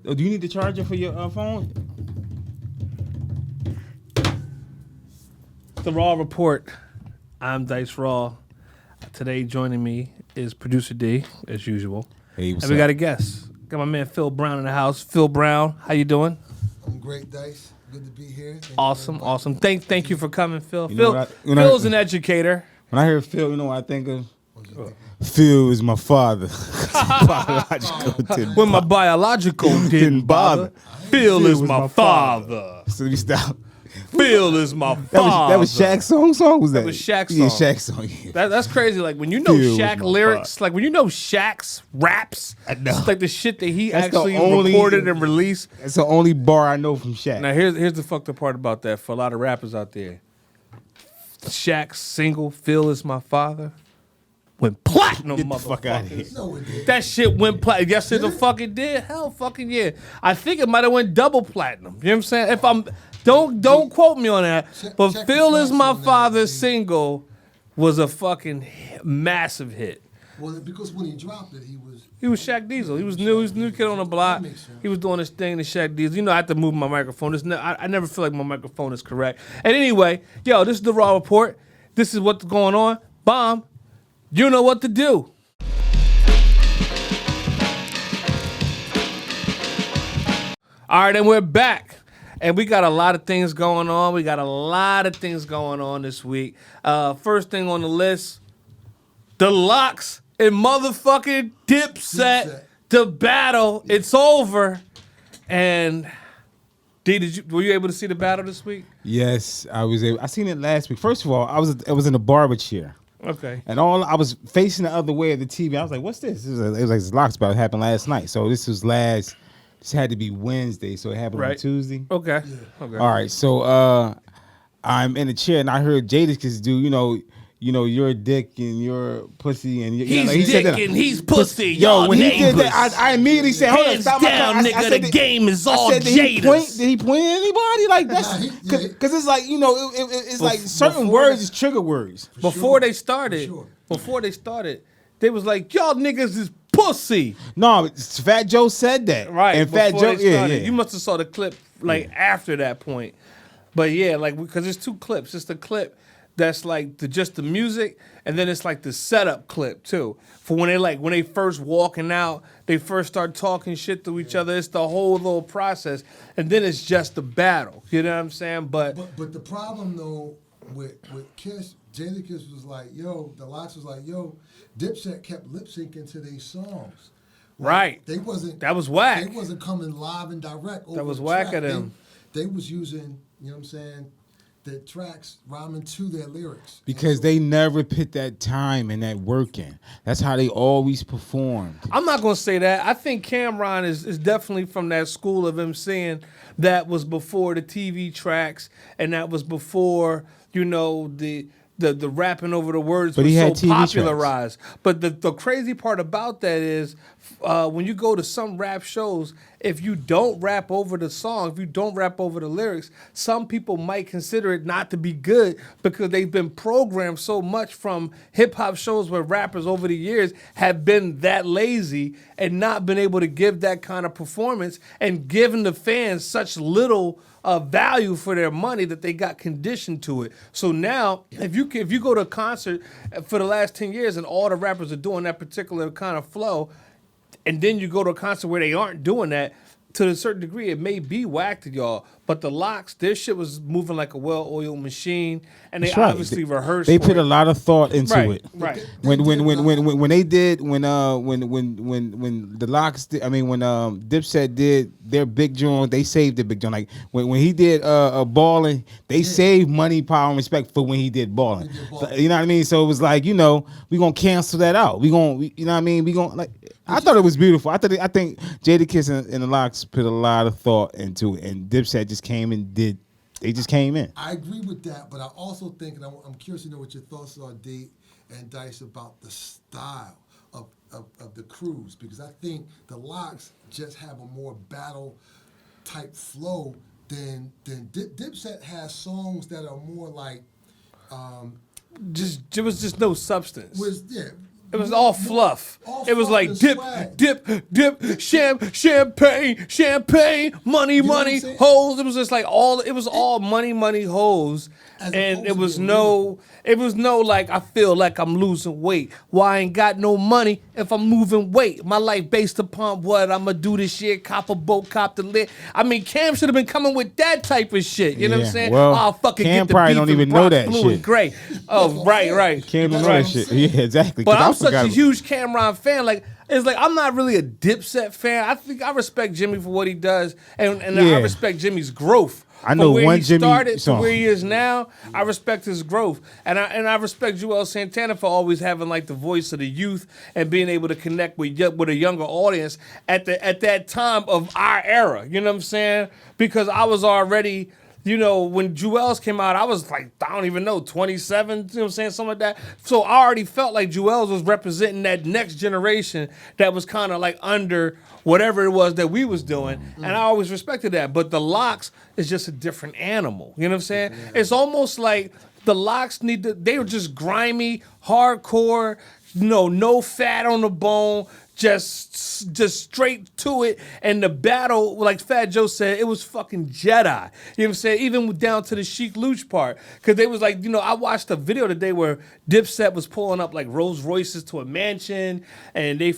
Oh, do you need the charger for your phone? The Raw Report. I'm Dice Raw. Today joining me is Producer D, as usual. Hey, what's and we up? got a guest. Got my man Phil Brown in the house. Phil Brown, how you doing? I'm great, Dice. Good to be here. Awesome. Thank you for coming, Phil. You know Phil's an educator. When I hear Phil, you know what I think of? Phil is my father. When my biological didn't bother. Phil is my father. So we stop. Phil is my father. That was Shaq's song? Was that? That was Shaq's Yeah, song. Shaq's song. Yeah. That's crazy. Like when you know Phil was Shaq my lyrics, father. like when you know Shaq's raps, I know. it's like the shit that he That's the actually only- recorded and released. That's the only bar I know from Shaq. Now here's the fucked up part about that for a lot of rappers out there. Shaq's single "Phil Is My Father" went platinum. Get the fuck out of here. Motherfuckers. No, it did. That shit went platinum. Yes, it the fucking did. Hell, fucking yeah. I think it might have went double platinum. You know what I'm saying? If I'm don't quote me on that. But check "Phil the Is facts My on that, Father" dude. single was a fucking massive hit. Well, because when he dropped it, he He was Shaq Diesel. He was new. He was a new kid on the block. That makes sense. He was doing his thing to Shaq Diesel. You know, I have to move my microphone. I never feel like my microphone is correct. And anyway, yo, this is the Raw Report. This is what's going on. Bomb, you know what to do. All right, and we're back. And we got a lot of things going on. This week. First thing on the list, the Locks and motherfucking Dipset. The battle, it's over. And D, were you able to see the battle this week? Yes, I was able. I seen it last week. First of all, I was in a barber chair. Okay. And I was facing the other way of the TV. I was like, "What's this?" It was like this Locks battle happened last night. So this had to be Wednesday. So it happened on Right. Tuesday. Okay. Okay. All right. So I'm in a chair and I heard Jadakiss do, you're a dick and you're pussy and He's he said dick that. and he's pussy. Yo, Y'all when he did neighbors. that, I immediately said, "Hold on, Hands stop down, my car." nigga, said the that- game is all I said, did he Jada's. point at anybody like that's Nah, because it's like it's like certain words is trigger words. Before they started, For sure. they was like, y'all niggas is pussy. No, Fat Joe said that. Right. And Fat before Joe, they yeah. started. You must have saw the clip after that point. But yeah, like because there's two clips. It's the clip that's like just the music, and then it's like the setup clip too. For when they first walking out, they first start talking shit to each other. It's the whole little process, and then it's just the battle. You know what I'm saying? But But the problem though with Kiss, Jadakiss was like, yo, the Locks was like, yo, Dipset kept lip syncing to these songs. Like, Right. They wasn't. That was whack. They wasn't coming live and direct. Over was the whack track. of them. They was using, you know what I'm saying, the tracks rhyming to their lyrics. Because they never put that time and that work in. That's how they always performed. I'm not gonna say that. I think Cameron is definitely from that school of MCing that was before the TV tracks, and that was before the rapping over the words But was he so had TV tracks. popularized. But the crazy part about that is when you go to some rap shows, if you don't rap over the song, if you don't rap over the lyrics, some people might consider it not to be good because they've been programmed so much from hip hop shows where rappers over the years have been that lazy and not been able to give that kind of performance and giving the fans such little value for their money that they got conditioned to it. So now, if you go to a concert for the last 10 years and all the rappers are doing that particular kind of flow, and then you go to a concert where they aren't doing that, to a certain degree, it may be whack to y'all. But the Locks, their shit was moving like a well-oiled machine, and they That's right. They obviously rehearsed. They for put it. a lot of thought into Right, it. right. When the Dipset did their big joint, they saved the big joint. Like when he did Ballin', they saved money, power, and respect for when he did Ballin'. So, you know what I mean? So it was like, we gonna cancel that out. You know what I mean? We gonna I thought it was beautiful. I think Jadakiss and the Locks put a lot of thought into it, and Dipset just came and did. They just came in. I agree with that, but I also think, and I'm curious to know what your thoughts are, D and Dice, about the style of the crews, because I think the Locks just have a more battle type flow than Dipset has songs that are more like There was just no substance. It was all fluff. all It was fluff like and dip, swag. dip, champagne, money, know what I'm money, saying? hoes. It was just like it was all money, hoes. As And opposed it to was being no, it was no like, I feel like I'm losing weight. Why I ain't got no money if I'm moving weight? My life based upon what I'ma do this year, cop a boat, cop the lit. I mean, Cam should have been coming with that type of shit. You know what I'm Yeah, saying? well, I'll fucking Cam get the probably beef don't in even know Bronx that blue shit. and gray. Oh, what I'm right, saying. right. Cam don't That's know what that I'm shit. saying. Yeah, exactly. But 'cause I I'm such forgot a about- huge Cameron fan. Like, it's like I'm not really a Dipset fan. I think I respect Jimmy for what he does, and Yeah. I respect Jimmy's growth. I know From where one he Jimmy started to song. where he is now, I respect his growth, and I respect Joel Santana for always having like the voice of the youth and being able to connect with a younger audience at that time of our era. You know what I'm saying? Because I was already. You know, when Jewels came out, I was like, I don't even know, 27, you know what I'm saying, something like that. So I already felt like Jewels was representing that next generation that was kind of like under whatever it was that we was doing. And I always respected that. But the Locks is just a different animal. You know what I'm saying? It's almost like the Locks they were just grimy, hardcore, no fat on the bone, just straight to it. And the battle, like Fat Joe said, it was fucking Jedi. You know what I'm saying? Even down to the Sheik Luch part. Because they was like, I watched a video today where Dipset was pulling up like Rolls Royces to a mansion, and they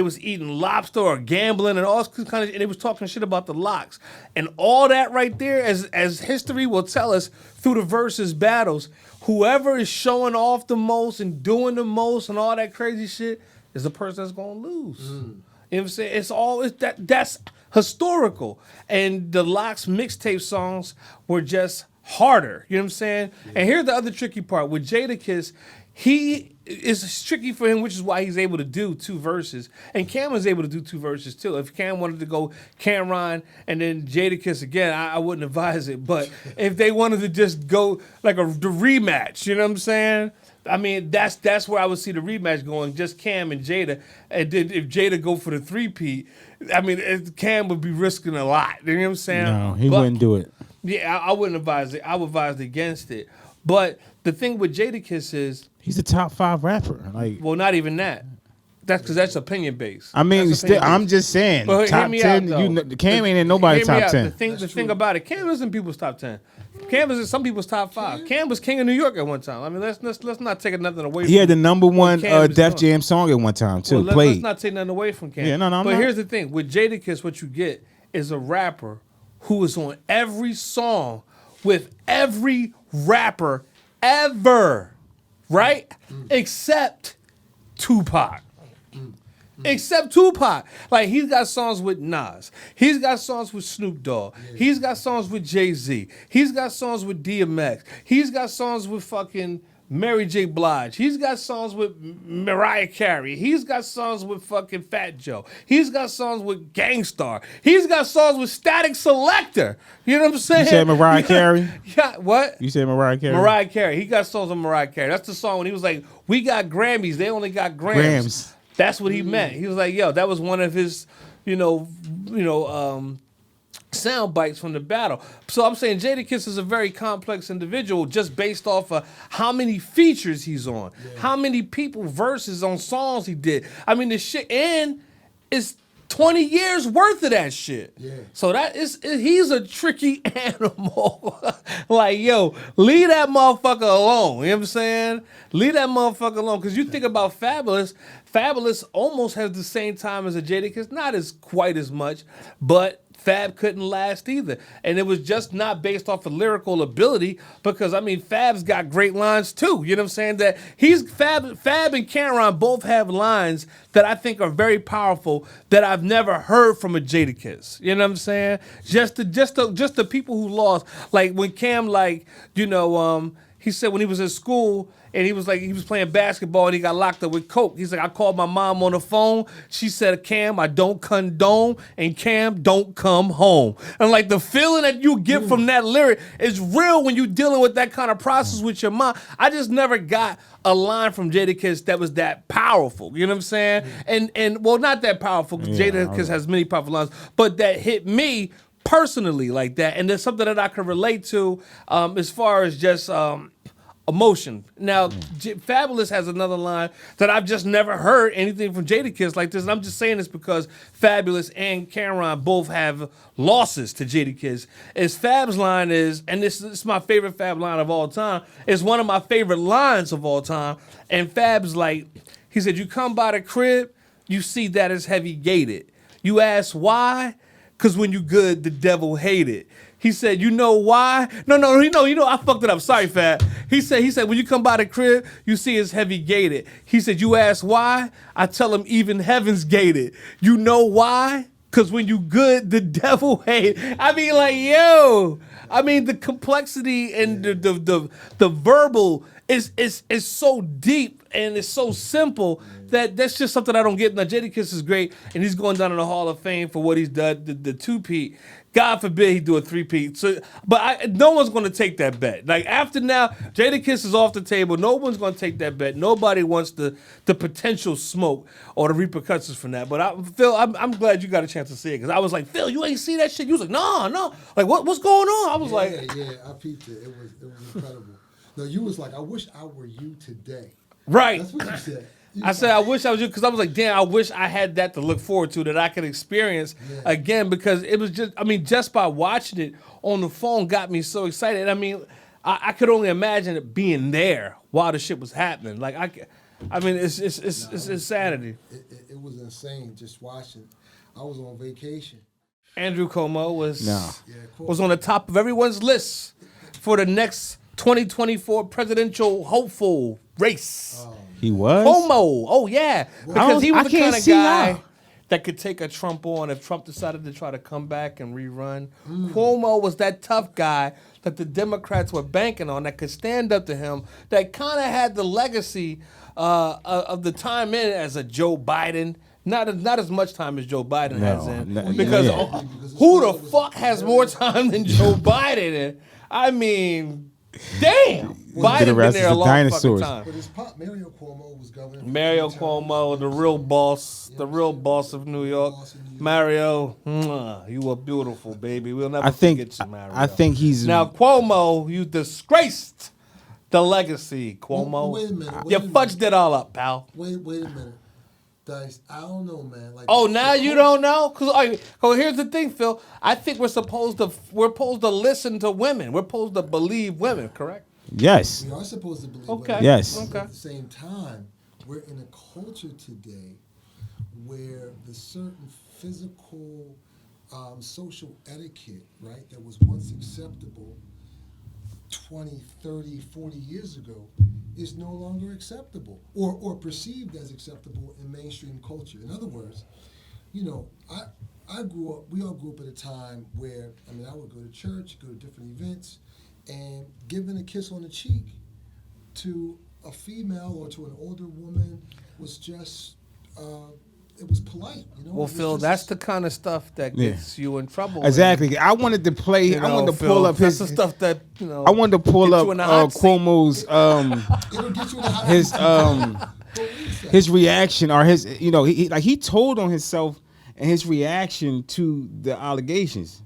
was eating lobster or gambling and all this kind of, and they was talking shit about the Locks. And all that right there, as history will tell us through the versus battles, whoever is showing off the most and doing the most and all that crazy shit is the person that's gonna lose. You know what I'm saying? That's historical. And the Locks mixtape songs were just harder. You know what I'm saying? Yeah. And here's the other tricky part. With Jadakiss, it's tricky for him, which is why he's able to do two verses. And Cam was able to do two verses too. If Cam wanted to go Cameron and then Jadakiss again, I wouldn't advise it. But if they wanted to just go like the rematch, you know what I'm saying? I mean, that's where I would see the rematch going, just Cam and Jada. And then if Jada go for the three-peat, I mean, Cam would be risking a lot. You know what I'm saying? No, he wouldn't do it. Yeah, I wouldn't advise it. I would advise against it. But the thing with Jadakiss is, he's a top 5 rapper. Like, well, not even that. That's because that's opinion based. I mean, That's still, opinion I'm based. just saying, But hear top me 10. out, though. Cam ain't in nobody's Hear me top out. 10. The thing about it, Cam isn't people's top 10. Cam is in some people's top 5. Cam was king of New York at one time. I mean, let's not take nothing away from He had the number what one Cam was Def doing. Jam song at one time too. Well, let's Played. not take nothing away from Cam. Yeah, no, I'm but not. here's the thing: with Jadakiss, what you get is a rapper who is on every song with every rapper ever, right? Except Tupac. Except Tupac. Like, he's got songs with Nas. He's got songs with Snoop Dogg. He's got songs with Jay-Z. He's got songs with DMX. He's got songs with fucking Mary J. Blige. He's got songs with Mariah Carey. He's got songs with fucking Fat Joe. He's got songs with Gangstar. He's got songs with Static Selector. You know what I'm saying? You said Mariah Carey? Yeah, what? You said Mariah Carey? Mariah Carey. He got songs with Mariah Carey. That's the song when he was like, we got Grammys. They only got Grams. Grams. That's what he meant. He was like, yo, that was one of his, sound bites from the battle. So I'm saying Jadakiss is a very complex individual just based off of how many features he's on, how many people verses on songs he did. I mean, the shit, and it's 20 years worth of that shit. Yeah. So he's a tricky animal. Like, yo, leave that motherfucker alone. You know what I'm saying? Leave that motherfucker alone. Because you think about Fabulous almost has the same time as a Jadakiss, not as quite as much, but Fab couldn't last either. And it was just not based off of lyrical ability because, I mean, Fab's got great lines too. You know what I'm saying? That Fab and Cameron both have lines that I think are very powerful that I've never heard from a Jadakiss. You know what I'm saying? Just the people who lost. Like when Cam, he said when he was in school and he was playing basketball and he got locked up with coke. He's like, I called my mom on the phone. She said, Cam, I don't condone, and Cam, don't come home. And like the feeling that you get from that lyric is real when you're dealing with that kind of process with your mom. I just never got a line from Jadakiss that was that powerful. You know what I'm saying? And well, not that powerful because Jadakiss has many powerful lines, but that hit me personally like that. And there's something that I can relate to as far as just emotion. Now, Fabulous has another line that I've just never heard anything from Jadakiss like this, and I'm just saying this because Fabulous and Cameron both have losses to Jadakiss. Is Fab's line is, and this is my favorite Fab line of all time, it's one of my favorite lines of all time, and Fab's like, he said, you come by the crib, you see that it's heavy gated. You ask why? Because when you good, the devil hate it. He said, you know why? No, I fucked it up. Sorry, Fab. He said, when you come by the crib, you see it's heavy gated. He said, you ask why? I tell him even heaven's gated. You know why? Because when you good, the devil hate. I mean, like, yo. I mean, the complexity and the verbal is so deep and it's so simple that's just something I don't get. Now, Jadakiss is great, and he's going down in the Hall of Fame for what he's done, the two-peat. God forbid he do a three-peat. So, but no one's going to take that bet. Like, after now, Jadakiss is off the table. No one's going to take that bet. Nobody wants the potential smoke or the repercussions from that. But, Phil, I'm glad you got a chance to see it, because I was like, Phil, you ain't see that shit? You was like, no. Like, what's going on? I was Yeah, I peeped it. It was incredible. No, you was like, I wish I were you today. Right. That's what you said. I said, I wish I was you, because I was like, damn, I wish I had that to look forward to, that I could experience again, because it was just by watching it on the phone got me so excited. I mean, I could only imagine it being there while the shit was happening. Like, it's insanity. It was insane just watching. I was on vacation. Andrew Cuomo was on the top of everyone's list for the next 2024 presidential hopeful race. He was? Cuomo. Oh, yeah. Because he was the kind of guy how. that could take a Trump on if Trump decided to try to come back and rerun. Cuomo was that tough guy that the Democrats were banking on, that could stand up to him, that kind of had the legacy of the time in as a Joe Biden. Not as much time as Joe Biden has in. Because who the fuck has more time than Joe Biden? I mean, damn. Biden been there a long fucking time. But his pop, Mario Cuomo, was governor. Mario Cuomo, the real boss of New York. Mario, you are beautiful, baby. We'll never forget you, Mario. I think he's... Now, Cuomo, you disgraced the legacy, Cuomo. Wait a minute. You fudged it all up, pal. Wait a minute. Dice, I don't know, man. Like, oh, now you don't know? Because here's the thing, Phil. I think we're supposed to listen to women. We're supposed to believe women, correct? Yes. We are supposed to believe Okay. women. Yes. But at the same time, we're in a culture today where the certain physical, social etiquette, right, that was once acceptable 20, 30, 40 years ago is no longer acceptable or perceived as acceptable in mainstream culture. In other words, you know, we all grew up at a time where, I would go to church, go to different events, and giving a kiss on the cheek to a female or to an older woman was just, it was polite, you know. Well, Phil, that's the kind of stuff that gets you in trouble. Exactly. I wanted to play. I wanted to pull up that's his the stuff that you know. I wanted to pull get up you in the hot seat. Cuomo's It'll get you in the hot his reaction, or his, you know, he told on himself and his reaction to the allegations.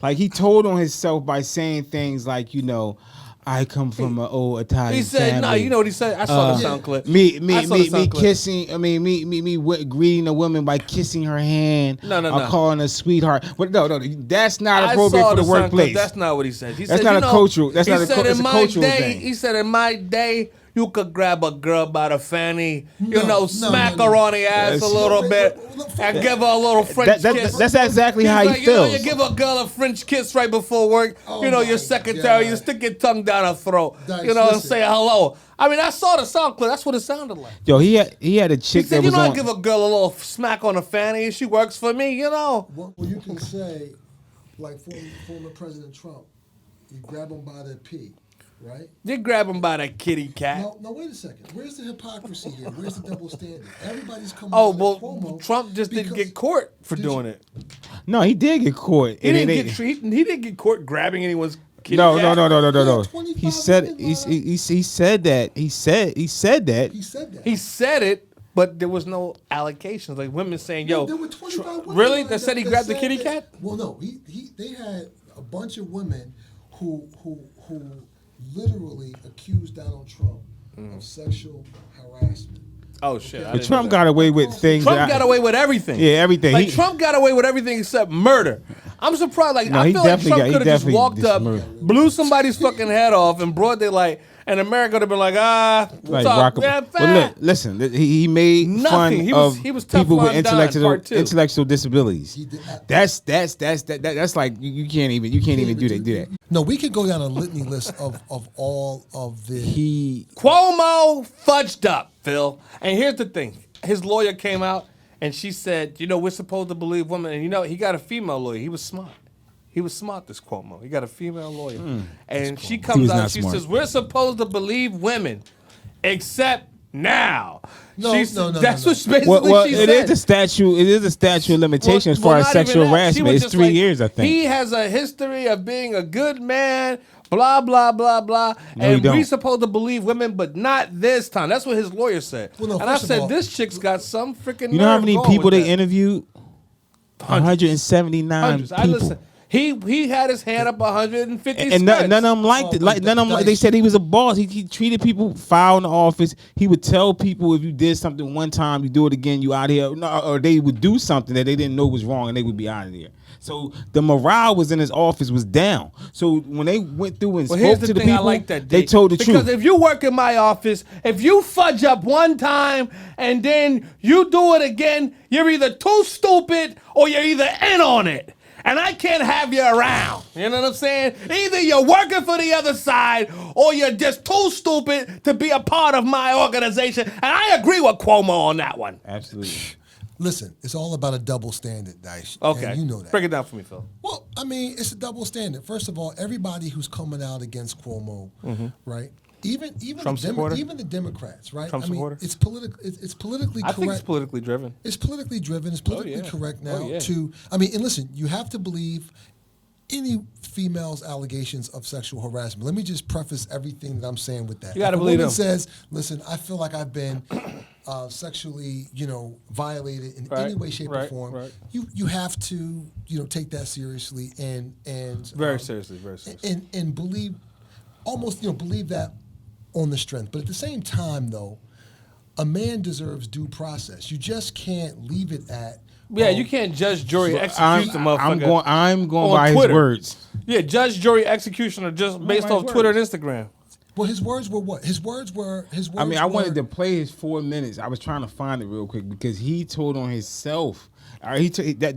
Like, he told on himself by saying things like, you know, I come from an old Italian He said, family. "No, you know what he said? I saw the sound clip. Me clip. kissing. Me greeting a woman by kissing her hand. No. Or calling her sweetheart. But no, that's not I appropriate saw for the sound clip. workplace. That's not what he said. He That's said, not a cultural. That's he not a said it's in a my cultural day, thing. He said, in my day, you could grab a girl by the fanny, smack no. her on the ass a little bit, and give her a little French kiss. That's exactly how he like, feels. You give a girl a French kiss right before work. Oh Your secretary, God. you stick your tongue down her throat. Dice, and listen. say hello. I saw the sound clip. That's what it sounded like. Yo, he had a He chick said, that was I on. give a girl a little smack on the fanny. She works for me, Well, you can say, like former President Trump, you grab him by the pee, right? You grab him by the kitty cat. No, wait a second. Where's the hypocrisy here? Where's the double standard? Everybody's coming Oh, out well, of Cuomo Trump just didn't because- get caught for Did doing you- it. No, he did get caught. He didn't get caught grabbing anyone's kitty No. cat. He 25 said women, he said that. He said that. He said that. He said it, but there was no allocations. Like women saying, "Yo, there were 25 women really?" like That said he grabbed the said kitty that- cat. Well, no, they had a bunch of women who literally accused Donald Trump of sexual harassment. Oh shit! I But didn't Trump know that. got away with things. Trump that got away with everything. Yeah, everything. Like He- Trump got away with everything except murder. I'm surprised. Like No, I he feel like definitely Trump got- he could have just definitely walked did up, murder. blew somebody's fucking head off in broad daylight, and America would have been like, what's Like up? Rock. Yeah, Well, look, listen. He made Nothing. fun He was- of he was people with Teflon Don, part two. intellectual disabilities. He did not- That's like you can't even do that. No, we could go down a litany list of all of the. He Cuomo fudged up, Phil. And here's the thing: his lawyer came out and she said, we're supposed to believe women. And he got a female lawyer. He was smart. He was smart, this Cuomo. He got a female lawyer. And she He comes was out not and she smart. says, we're supposed to believe women, except now. No, She no, said- no, That's no, what no. basically well, she it said. is a statute. It is a statute of limitation as far as not even sexual that. She harassment. was It's just 3 like, years, I think. He has a history of being a good man, blah, blah, blah, blah. No, he and we don't. supposed to believe women, but not this time. That's what his lawyer said. Well, no, and I first of said, all- this chick's got some freaking You know how nerve many going people with they that. interviewed? 179 Hundreds. I people. listen. He had his hand up 150 And none skirts. of them liked it. Like none of them. They said he was a boss. He treated people foul in the office. He would tell people if you did something one time, you do it again, you out here. No, or they would do something that they didn't know was wrong, and they would be out of there. So the morale was in his office was down. So when they went through and Well, here's spoke the to the thing. people, I like that. they D. told the because truth. if you work in my office, if you fudge up one time and then you do it again, you're either too stupid or you're either in on it. And I can't have you around. You know what I'm saying? Either you're working for the other side or you're just too stupid to be a part of my organization. And I agree with Cuomo on that one. Absolutely. Listen, it's all about a double standard, Dice. Okay. And you know that. Break it down for me, Phil. Well, I mean, it's a double standard. First of all, everybody who's coming out against Cuomo, right? Even Trump supporter? even the Democrats, right? Trump I mean, supporter? it's politically I correct. think it's politically driven. It's politically driven. It's politically yeah. correct now. Oh, yeah. And listen, you have to believe any female's allegations of sexual harassment. Let me just preface everything that I'm saying with that. You gotta If a believe woman them. says, "Listen, I feel like I've been sexually, violated in any way, shape, or right, form," right. you have to, take that seriously and Very seriously, very seriously. and believe almost believe that on the strength. But at the same time, though, a man deserves due process. You just can't leave it at Yeah, you can't judge, jury, execute the motherfucker. I'm going on by Twitter. his words. Yeah, judge, jury, execution are just based by off his Twitter and words. Instagram. Well, his words were what? His words were. I mean, I wanted to play his 4 minutes. I was trying to find it real quick because he told on himself. That He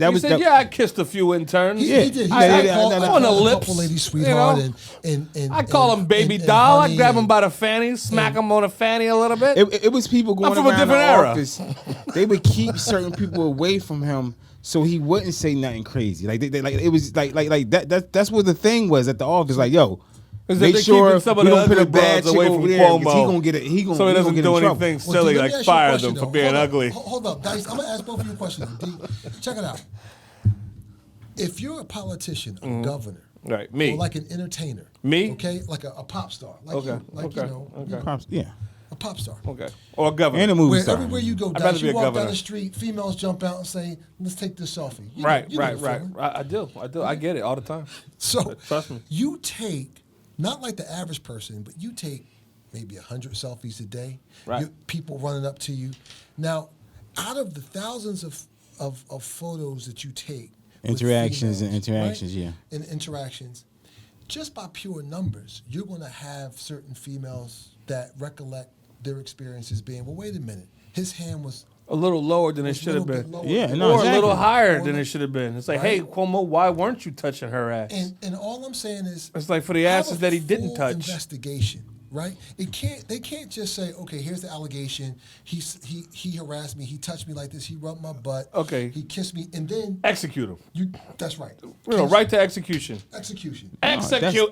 was said, "Yeah, I kissed a few interns. He did. He I- said, I- I called, I- I on called the a lips, couple ladies you sweetheart, know? and I call him baby doll. I grab him by the fanny, smack him on the fanny a little bit. It was people going from a around different the era. office. They would keep certain people away from him so he wouldn't say nothing crazy. Like they like it was like that. That's what the thing was at the office. Like yo. Is that Make they sure keeping some of we the don't put a ugly bad broads chick away over from there 'cause Cuomo. he gonna get it. He gonna so he doesn't get do in trouble. anything silly like fire them for being ugly. Hold up, Dice. I'm gonna ask both of you questions. D, check it out. If you're a politician, a governor, Right, me. or like an entertainer, Me? okay, like a pop star, like Okay, you, like okay, okay. Props- Yeah. a pop star. Okay, or a governor. And a movie Where star. everywhere you go, I'd rather Dice, be you a walk down governor. the street, females jump out and say, "Let's take this selfie." You know- Right, you know right, the right. feeling. I do. I get it all the time. So Trust me. you take, not like the average person, but you take maybe 100 selfies a day. Right. People running up to you. Now, out of the thousands of photos that you take, with Interactions and females, interactions, yeah. And interactions, just by pure numbers, you're going to have certain females that recollect their experiences being, well, wait a minute, his hand was A little lower than it was a should have little been. bit lower Yeah, than- no, Or exactly. a little higher Or than like- it should have been. It's like, Right. hey, Cuomo, why weren't you touching her ass? And all I'm saying is, It's like for the have asses a that he didn't full touch. Investigation, right? They can't just say, okay, here's the allegation. He harassed me. He touched me like this. He rubbed my butt. Okay. He kissed me, and then Execute him. That's right. Right to execution. Execution. Execute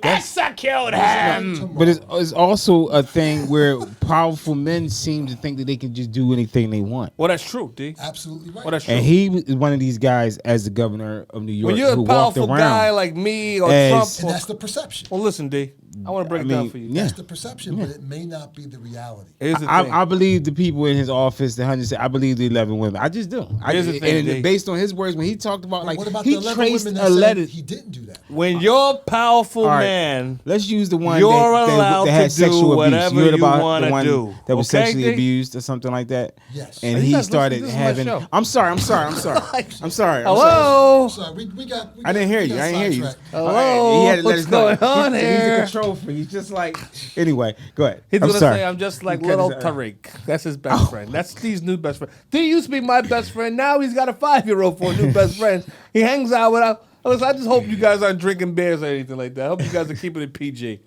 him. But it's also a thing where powerful men seem to think that they can just do anything they want. Well, that's true, D. Absolutely right. Well, that's true. And he was one of these guys as the governor of New York When you're who a walked powerful around. guy like me or as- Trump, and that's the perception. well, listen, D. I want to break it down for you. yeah. That's the perception. perception, but it may not be the reality. Here's the thing. I believe the people in his office, the 100. I believe the 11 women. I just do. Here's the thing, D. based on his words, when he talked about But like what about he the 11 traced women a that letter. said he didn't do that? When you're a powerful All right, man, let's use the one you're that allowed had to sexual do abuse. whatever You heard you about wanna the one do. that was Okay, sexually D? abused or something like that? Yes. And You he guys started listen, this is my having. show. I'm sorry. hello, Sorry, we got. I didn't hear you. got I didn't hear you. sidetracked. hello. He had to let What's us know. going on He's here? a control freak. He's just like. Anyway, go ahead. He's I'm gonna sorry. say I'm just like Because, little Tariq. That's his best friend. That's Steve's new best friend. Steve used to be my best friend. Now he's got a 5-year-old for a new best friend. He hangs out with us. I just hope you guys aren't drinking beers or anything like that. I hope you guys are keeping it PG.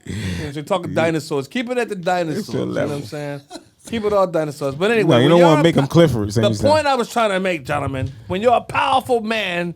You're talking dinosaurs. Keep it at the dinosaurs. You know what I'm saying? Keep it all dinosaurs. But anyway, No, you when don't you're want to a make him Clifford. The point I was trying to make, gentlemen, when you're a powerful man,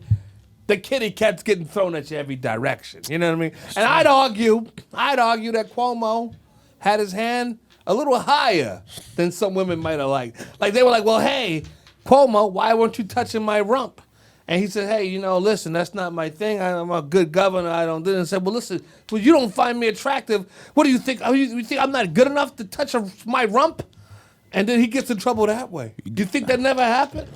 the kitty cat's getting thrown at you every direction. You know what I mean? And I'd argue that Cuomo had his hand a little higher than some women might have liked. Like they were like, well, hey, Cuomo, why weren't you touching my rump? And he said, hey, listen, that's not my thing. I'm a good governor. I don't do it. And said, well, listen, well, you don't find me attractive. What do you think? You think I'm not good enough to touch my rump? And then he gets in trouble that way. Do you think that never happened?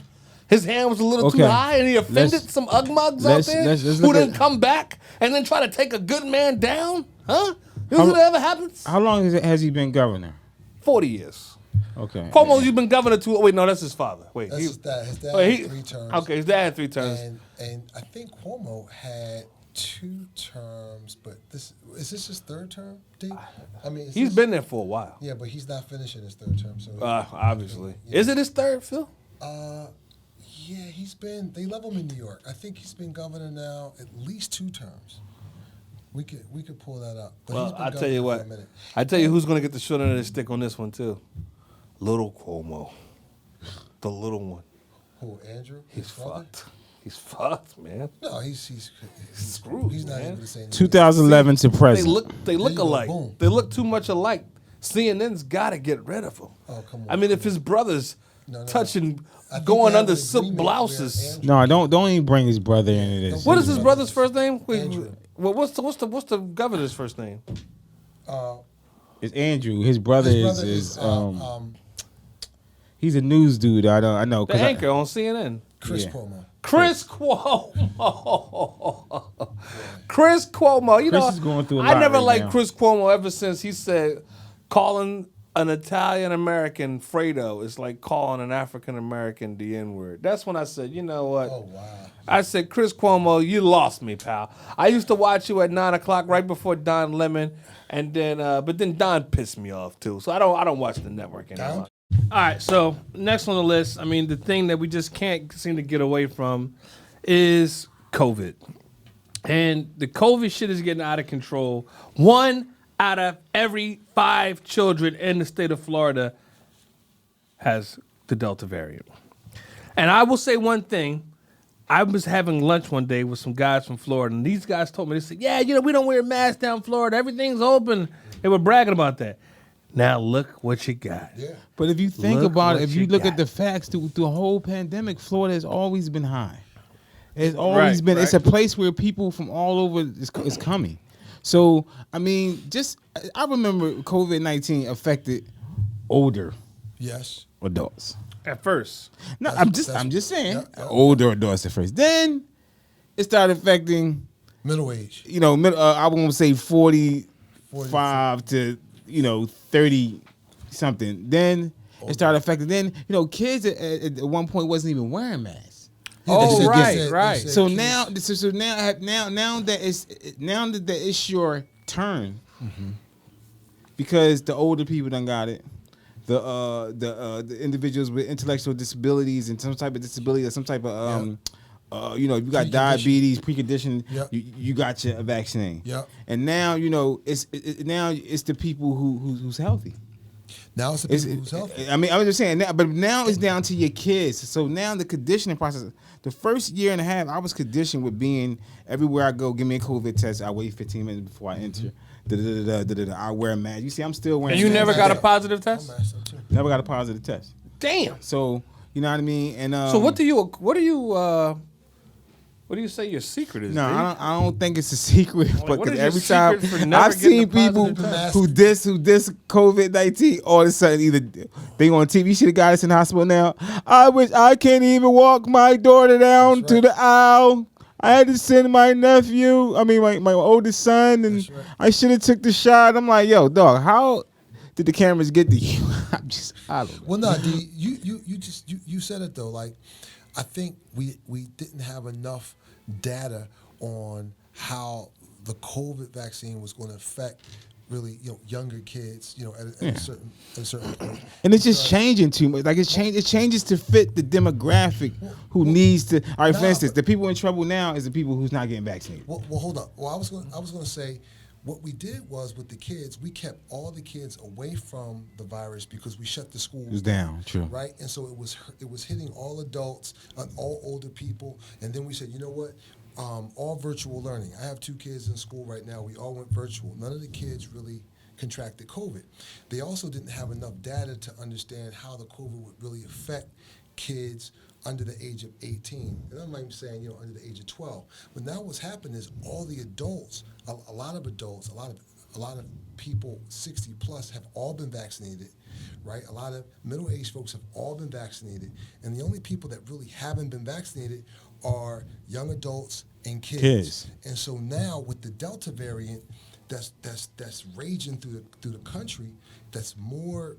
His hand was a little too high and he offended some Ugmugs out there who didn't come back and then try to take a good man down? Huh? You think that ever happens? How long has he been governor? 40 years. Okay. Cuomo, you've been governor too. Wait, no, that's his father. Wait, That's his dad. His dad wait, had 3 terms. Okay, his dad had 3 terms. And I think Cuomo had 2 terms, but is this his 3rd term, Dave? I mean, He's been there for a while. Yeah, but he's not finishing his 3rd term. So Obviously. Yeah. Is it his 3rd, Phil? Yeah, they love him in New York. I think he's been governor now at least 2 terms. We could pull that up. But he's Well, been I'll tell governor you for what. a minute. I tell you who's going to get the short end of the stick on this one, too. Little Cuomo. The little one. Who, Andrew? He's His brother? fucked. He's fucked, man. No, he's Screwed, He's not man. able to say anything. 2011 to They present. look you go, alike. boom. They look too much alike. CNN's got to get rid of him. Oh, come on. I mean, if his brother's No. touching, I think going they have under an silk agreement blouses. where No, don't even bring his brother into this. What is his brother's first name? Wait, Andrew. well, what's the governor's first name? It's Andrew. His brother His brother is is he's a news dude. I know. The anchor on CNN. Chris Yeah. Cuomo. Chris Cuomo. Chris Cuomo. Chris is going through a I lot never right liked now. Chris Cuomo ever since he said calling an Italian American Fredo is like calling an African American the N-word. That's when I said, you know what? Oh, wow. I said, Chris Cuomo, you lost me, pal. I used to watch you at 9 o'clock right before Don Lemon, and then but then Don pissed me off too. So I don't watch the network anymore. All right, so next on the list, I mean, the thing that we just can't seem to get away from is COVID. And the COVID shit is getting out of control. 1 out of every 5 children in the state of Florida has the Delta variant. And I will say one thing. I was having lunch one day with some guys from Florida, and these guys told me, they said, yeah, we don't wear masks down in Florida. Everything's open. They were bragging about that. Now look what you got. Yeah. But if you think Look about it, what if you you look got. at the facts through the whole pandemic, Florida has always been high. It's always been. It's a place where people from all over is coming. So I mean, I remember COVID-19 affected older Yes. adults. At first. No, That's- I'm just saying yeah. older adults at first. Then it started affecting. Middle age. I won't say 45 to 30 something. Then it started affecting. Then kids at one point wasn't even wearing masks. Yeah, Oh, they right, said right. kids. So now that it's your turn, because the older people done got it. The individuals with intellectual disabilities and some type of disability or some type of you got diabetes, precondition, Yep. you got your vaccine. Yep. And now it's the people who's healthy. Now it's the people who's healthy. I mean, I was just saying that, but now it's down to your kids. So now the conditioning process. The first year and a half, I was conditioned with being everywhere I go. Give me a COVID test. I wait 15 minutes before I enter. I wear a mask. You see, I'm still wearing. And you a mask. never got a positive I'm test? masked up too. Never got a positive test. Damn. So you know what I mean. And So what do you What do you say your secret is? No, D? I don't think it's a secret. But what is 'cause your every time secret for never I've getting seen a people positive who diss COVID-19, all of a sudden either they on TV. You should have got us in the hospital now. I wish I can't even walk my daughter down That's to right. the aisle. I had to send my nephew. I mean, my oldest son, and That's right. I should have took the shot. I'm like, yo, dog, how did the cameras get to you? I don't know. Well, no, D, you said it though. Like, I think we didn't have enough data on how the COVID vaccine was going to affect really younger kids at a certain point. And it's just changing too much. Like it changes to fit the demographic who needs to. All right, for nah, instance, but- the people in trouble now is the people who's not getting vaccinated. Well, hold up. Well, I was going to say, what we did was with the kids, we kept all the kids away from the virus because we shut the schools It was down, true. right? And so it was hitting all adults and all older people. And then we said, you know what? All virtual learning. I have 2 kids in school right now. We all went virtual. None of the kids really contracted COVID. They also didn't have enough data to understand how the COVID would really affect kids under the age of 18. And I'm not even saying, under the age of 12. But now what's happened is all the adults, a lot of adults, a lot of people 60 plus have all been vaccinated, right? A lot of middle-aged folks have all been vaccinated. And the only people that really haven't been vaccinated are young adults and kids. And so now with the Delta variant that's raging through the country, that's more,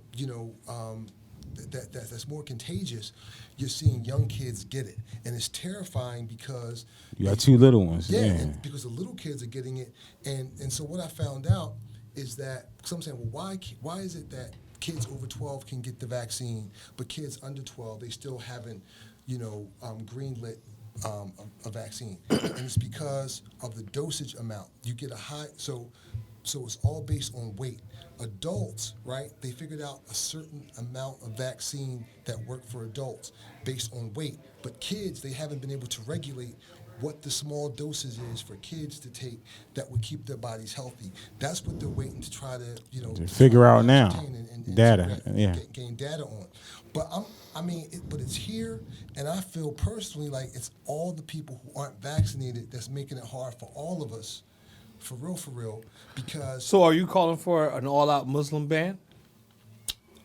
that's more contagious, you're seeing young kids get it. And it's terrifying because You got 2 little ones. yeah, Yeah. and because the little kids are getting it. And so what I found out is that, because I'm saying, well, why is it that kids over 12 can get the vaccine, but kids under 12, they still haven't, greenlit a vaccine? And it's because of the dosage amount. You get a high, so it's all based on weight. Adults, right, they figured out a certain amount of vaccine that worked for adults based on weight. But kids, they haven't been able to regulate what the small doses is for kids to take that would keep their bodies healthy. That's what they're waiting to try to, To figure out now. ascertain and Data, to yeah. gain data on. But but it's here, and I feel personally like it's all the people who aren't vaccinated that's making it hard for all of us, for real, because So are you calling for an all-out Muslim ban?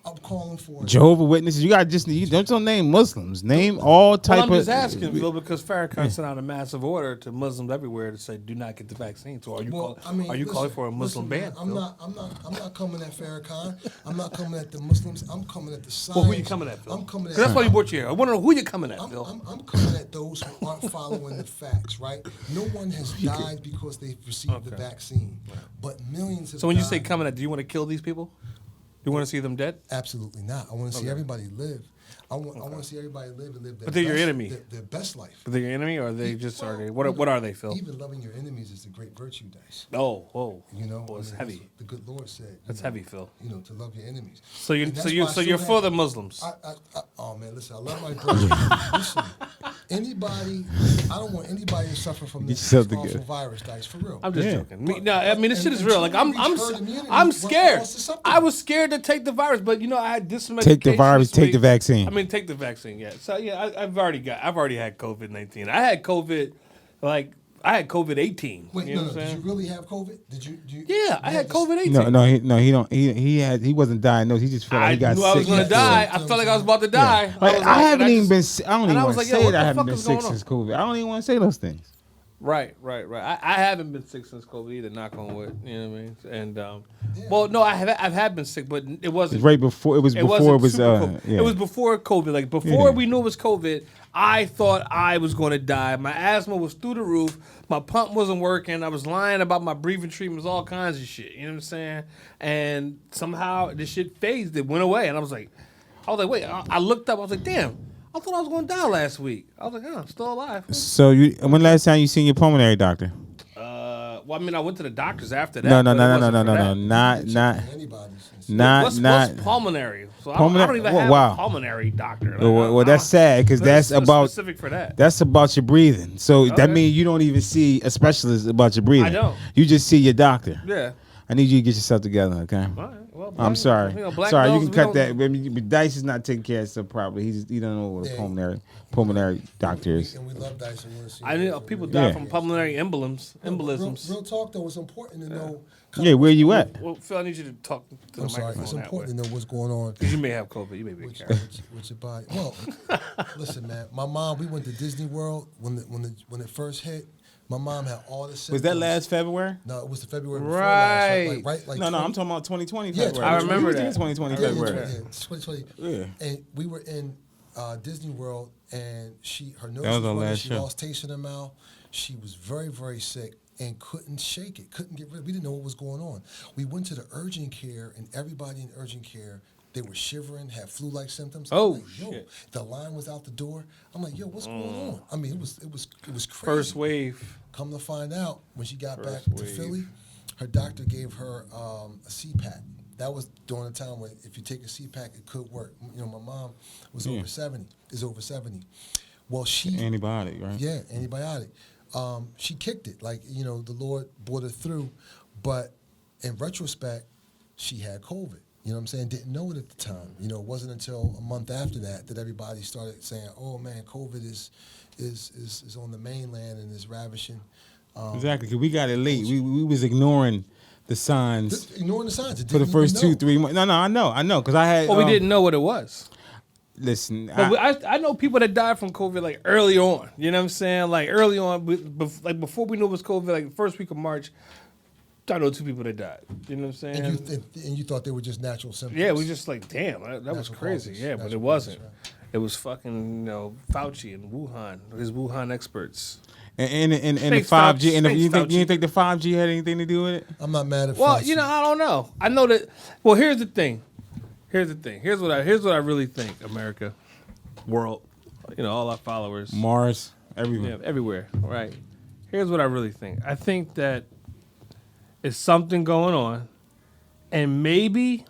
I'm calling for Jehovah Witnesses. You got you don't name Muslims. Name all type Well, I'm of. just asking, Phil, because Farrakhan sent out a massive order to Muslims everywhere to say do not get the vaccine. So are you calling for a Muslim ban? I'm Phil? not coming at Farrakhan. I'm not coming at the Muslims. I'm coming at the science. Well, who you coming at, Phil? I'm coming 'Cause at. that's why you brought you here. I want to know who you're coming at, I'm, Phil. I'm coming at those who aren't following the facts, right? No one has died because they've received the vaccine, but millions have So when you died. say coming at, do you want to kill these people? You want to see them dead? Absolutely not. I want to see everybody live. I want to see everybody live and live their But they're your best, enemy. Their best life. Are they your enemy, or are they just are they? What are they, Phil? Even loving your enemies is a great virtue, Dice. Oh, whoa. Well, It's that's heavy. what the good Lord said. That's heavy, Phil. To love your enemies. So you And so that's you why I so still you're have- for the Muslims. Oh man, listen, I love my brothers. Listen, anybody, I don't want anybody to suffer from this yourself awful together. virus, Dice, for real. I'm just Yeah. joking. No, I mean this shit is and real. Like I'm truly, herd immunity I'm was scared. also something. I was scared to take the virus, but I had this some Take the education virus, this take week. the vaccine. I mean, take the vaccine. Yeah. So yeah, I've already had COVID-19. I had COVID, I had COVID-18. Wait, you know no, what I'm did saying? you really have COVID? Did you? Yeah, I had this- COVID-18. He don't. He wasn't diagnosed. He just felt like I he got knew sick. I was going to Yeah. die. I So- felt like I was about to die. Like, was I like- haven't and even just- been. I don't and even I want was to like, yo, say what that I the haven't fuck been is sick going on? since COVID. I don't even want to say those things. Right. I haven't been sick since COVID either. Knock on wood. You know what I mean? And well, no, I've had been sick, but it wasn't Right before it was. wasn't super COVID. Yeah. It was before COVID. Like before we knew it was COVID, I thought I was going to die. My asthma was through the roof. My pump wasn't working. I was lying about my breathing treatments, all kinds of shit. You know what I'm saying? And somehow this shit phased. It went away, and I was like, wait. I looked up. I was like, damn. I thought I was going to die last week. I was like, oh, I'm still alive. So when last time you seen your pulmonary doctor? Well, I mean, I went to the doctors after that. No, but it wasn't for that. not. Anybody's. What's pulmonary? So I don't even have wow. a pulmonary doctor. Like, Well, that's sad because that's about specific for that. That's about your breathing. So that Okay. means you don't even see a specialist about your breathing. I don't. You just see your doctor. Yeah. I need you to get yourself together, okay? All right. Well, I'm sorry. black Sorry, you belts, can we cut don't- that. Baby, Dice is not taking care of stuff properly. He don't know what a pulmonary doctor is. And we love Dice and want to see. I him. know people die Yeah. from pulmonary embolisms. Real talk though, it's important to know. Yeah, where you at? Well, Phil, I need you to talk to the I'm sorry. microphone It's that way. important to know what's going on. Because you may have COVID. You may be a With carrier. your body. Well, listen, man. My mom, we went to Disney World when it first hit. My mom had all the symptoms. Was that last February? No, it was the February before Right. last. Like No, I'm 20 talking about 2020 Yeah, February. I remember that. 2020 Yeah, February. yeah, 2020. Yeah. And we were in Disney World, and her nose That was was our running. last She show. lost taste in her mouth. She was very, very sick and couldn't shake it, couldn't get rid of it. We didn't know what was going on. We went to the urgent care, and everybody in urgent care, they were shivering, had flu-like symptoms. I'm Oh, like, yo, shit. the line was out the door. I'm like, yo, what's going on? I mean, it was crazy. First wave. Come to find out, when she got back First to wave. Philly, her doctor gave her a CPAP. That was during the time when if you take a CPAP, it could work. You know, my mom was over 70. Is over 70. Well, she Antibiotic, right? yeah, antibiotic. She kicked it. Like, you know, the Lord brought her through. But in retrospect, she had COVID. You know what I'm saying? Didn't know it at the time. You know, it wasn't until a month after that everybody started saying, "Oh man, COVID is on the mainland and is ravishing." Exactly, because we got it late. We was ignoring the signs Ignoring the signs. It for the didn't first even know. 2-3 months. No, I know, because I had. Well, we didn't know what it was. Listen, But I know people that died from COVID like early on. You know what I'm saying? Like early on, like before we knew it was COVID, like the first week of March, I know 2 people that died. You know what I'm saying? And you thought they were just natural symptoms. Yeah, we just like, damn, that was Natural crazy. causes. Yeah, but it Natural wasn't. causes, right. It was fucking, Fauci and Wuhan, his Wuhan experts. and the Thanks, 5G. And Fauci. you Thanks, didn't think the 5G had anything to do with it? I'm not mad at Well, Fauci. I don't know. I know that. Well, here's the thing. Here's what I really think. America, world, all our followers, Mars, everywhere. yeah, everywhere. Right. Here's what I really think. I think that it's something going on, and maybe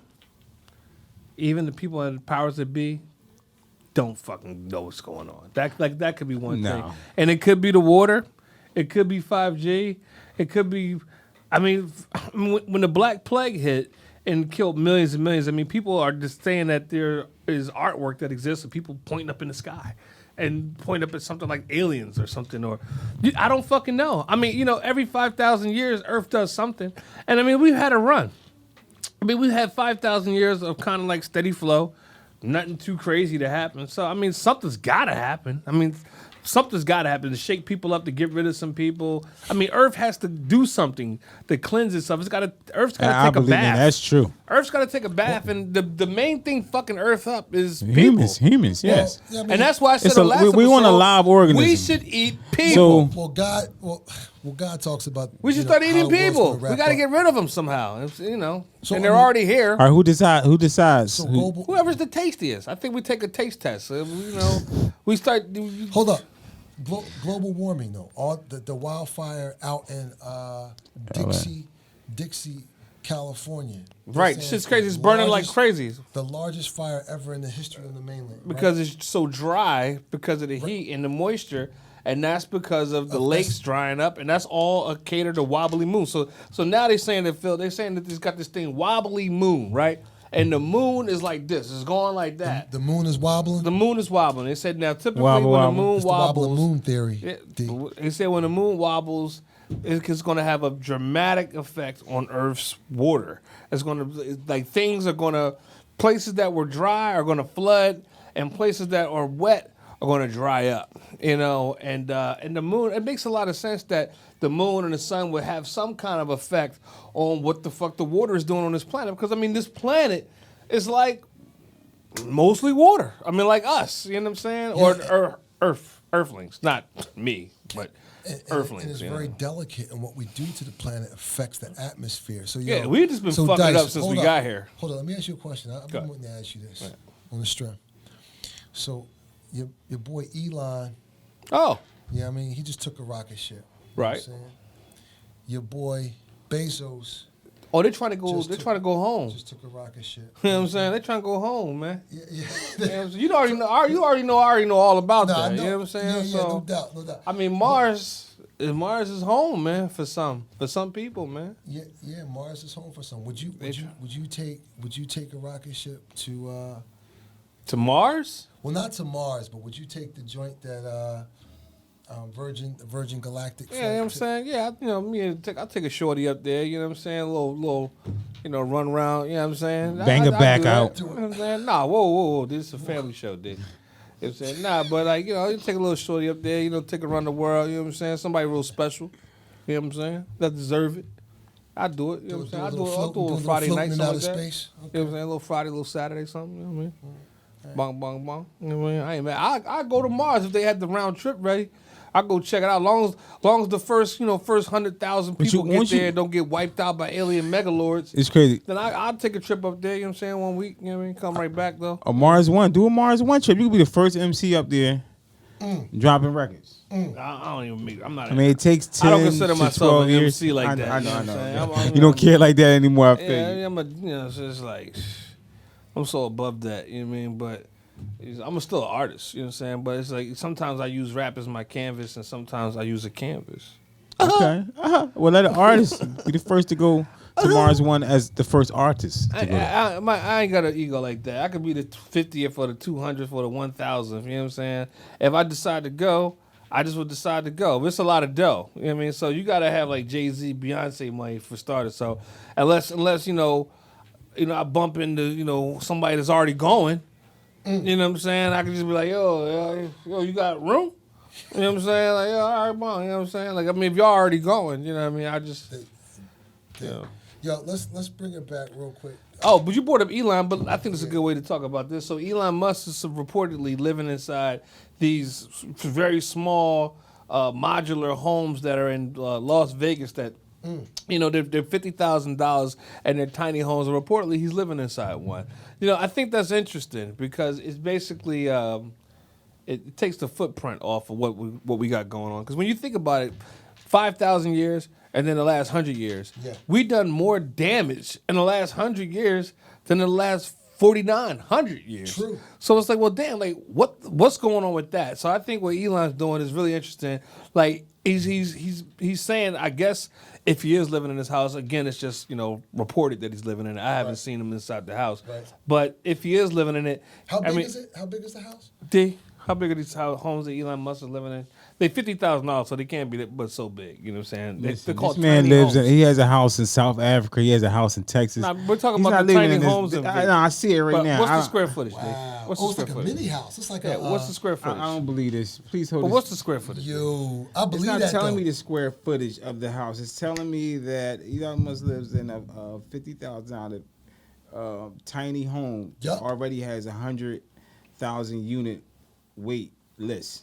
even the people at the powers that be don't fucking know what's going on. That could be one No. thing, and it could be the water, it could be 5G, it could be. I mean, when the Black Plague hit and killed millions and millions, I mean, people are just saying that there is artwork that exists of people pointing up in the sky and point up at something like aliens or something, or I don't fucking know. I mean, every 5,000 years, Earth does something, and I mean, we've had a run. I mean, we've had 5,000 years of kind of like steady flow, nothing too crazy to happen. So I mean, something's got to happen. I mean, something's got to happen to shake people up, to get rid of some people. I mean, Earth has to do something to cleanse itself. Earth's got to I take a believe bath. that's true. Earth's got to take a bath, and the main thing fucking Earth up is people. Humans, yes. Yeah, I mean, And that's why I said It's the a- last we want a episode, live organism. We should eat people. So- Well, God talks about. We should start how eating the world's people. gonna We wrap got to up. get rid of them somehow. So, and I they're mean- already here. All right, who decides? So Who- global. Whoever's the tastiest. I think we take a taste test. We start. Hold up. Global warming, though. All the wildfire out in Dixie, California. They're Right, saying shit's crazy. It's burning like crazy The largest fire ever in the history of the mainland. right? because it's so dry because of the heat and the moisture, and that's because of the lakes drying up, and that's all a cater to wobbly moon. So now they're saying that they've got this thing wobbly moon, right? And the moon is like this. It's going like that. the moon is wobbling. The moon is wobbling. They said now typically Wobble, when the wobble. moon It's the wobbling wobbles, moon theory. They said when the moon wobbles, it's going to have a dramatic effect on Earth's water. It's going to places that were dry are going to flood, and places that are wet are going to dry up. And the moon. It makes a lot of sense that the moon and the sun would have some kind of effect on what the fuck the water is doing on this planet. Because I mean, this planet is like mostly water. I mean, like us. You know what I'm saying? Yeah. Or Earthlings, not me, but Earthlings. And it's you know? very delicate, and what we do to the planet affects the atmosphere. So Yeah, we've just been fucking it up since hold we up. got here. Hold on, let me ask you a question. I've Go. been wanting to ask you this on the stream. So, your boy Elon, Oh, I mean, he just took a rocket ship. You know what I'm Right. saying? Your boy Bezos they're trying to go. Just They're took- trying to go home. just took a rocket ship. You know what I'm saying? They're trying to go home, man. Yeah. You know what I'm saying? You already know. I already know all about No, that. I You know what I'm saying? Yeah, so no doubt. I mean, Mars Mars is home, man, for some people, man. Yeah, Mars is home for some. Would you take a rocket ship to To Mars? well, not to Mars, but would you take the joint that Virgin Galactic? Yeah, you know what I'm saying? Yeah, I'll take a shorty up there, you know what I'm saying? A little, run around, you know what I'm saying? Bang her back out. You know what I'm saying? Nah, whoa. This is a family show, dude. You know what I'm saying? Nah, but like, you take a little shorty up there, take her around the world, you know what I'm saying? Somebody real special, you know what I'm saying? That deserve it. I do it, you know what I'm saying? I'll do a Friday night, something like that. Space. Okay. You know what I'm saying? A little Friday, a little Saturday, something, you know what I mean? Bong, bong, bong. You know what I mean? I ain't mad. I go to Mars if they had the round trip ready. I go check it out. Long as the first 100,000 people get there and don't get wiped out by alien megalords. It's crazy. Then I'll take a trip up there, you know what I'm saying, 1 week, you know what I mean? Come right back though. A Mars One. Do a Mars One trip. You could be the first MC up there dropping records. I don't even I'm not I mean, it takes 10 I don't consider to myself 12 an years. MC like that. I you know know. what I'm saying? You don't care like that anymore, I feel Yeah, you. it's just like, I'm so above that, you know what I mean? But I'm still an artist, you know what I'm saying? But it's like sometimes I use rap as my canvas and sometimes I use a canvas. Okay. Well, let an artist be the first to go to Mars One as the first artist. To go. I ain't got an ego like that. I could be the 50th or the 200th or the 1000th, you know what I'm saying? If I decide to go, I just would decide to go. But it's a lot of dough, you know what I mean? So you got to have like Jay-Z, Beyonce money for starters. So unless I bump into, somebody that's already going, you know what I'm saying? I could just be like, yo, you got room? You know what I'm saying? Like, yo, all right, bong. You know what I'm saying? Like, I mean, if y'all already going, you know what I mean? I just, Yo, let's bring it back real quick. Oh, but you brought up Elon, but I think it's a good way to talk about this. So Elon Musk is reportedly living inside these very small modular homes that are in Las Vegas that, they're $50,000 and they're tiny homes. And reportedly, he's living inside one. I think that's interesting because it's basically it takes the footprint off of what we got going on. Because when you think about it, 5,000 years and then the last 100 years, we done more damage in the last 100 years than the last 4,900 years. True. So it's like, well, damn, like what's going on with that? So I think what Elon's doing is really interesting. Like he's saying, I guess if he is living in his house, again, it's just reported that he's living in it. I haven't seen him inside the house, but if he is living in it, how big is it? How big is the house? How big are these homes that Elon Musk is living in? They $50,000, so they can't be but so big. You know what I'm saying? They're called this man tiny lives homes. he has a house in South Africa. He has a house in Texas. Nah, we're talking He's about not the living tiny in this- homes. I see it right But now. what's the square footage, Dave? What's the It's square like a footage? mini house. It's like Yeah, a. what's the square I footage? don't believe this. Please hold But this. what's the square footage? Yo, I It's believe not that. telling though. me the square footage of the house. It's telling me that Elon Musk lives in a $50,000 tiny home. Yup. Already has 100,000 unit wait list.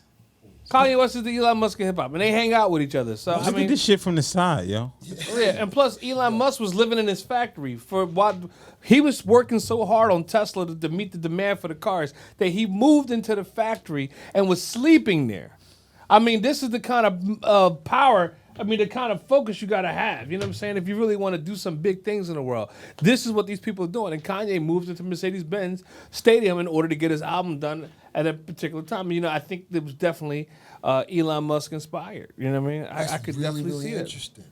Kanye West is the Elon Musk of hip hop, and they hang out with each other. So I Look mean, at this shit from the side, yo. yeah, and plus Elon Musk was living in his factory for what he was working so hard on Tesla to meet the demand for the cars that he moved into the factory and was sleeping there. I mean, this is the kind of power. I mean, the kind of focus you gotta have. You know what I'm saying? If you really want to do some big things in the world, this is what these people are doing. And Kanye moved into Mercedes-Benz Stadium in order to get his album done at a particular time. I think it was definitely Elon Musk inspired. You know what I mean? I could really, definitely really see that. interesting.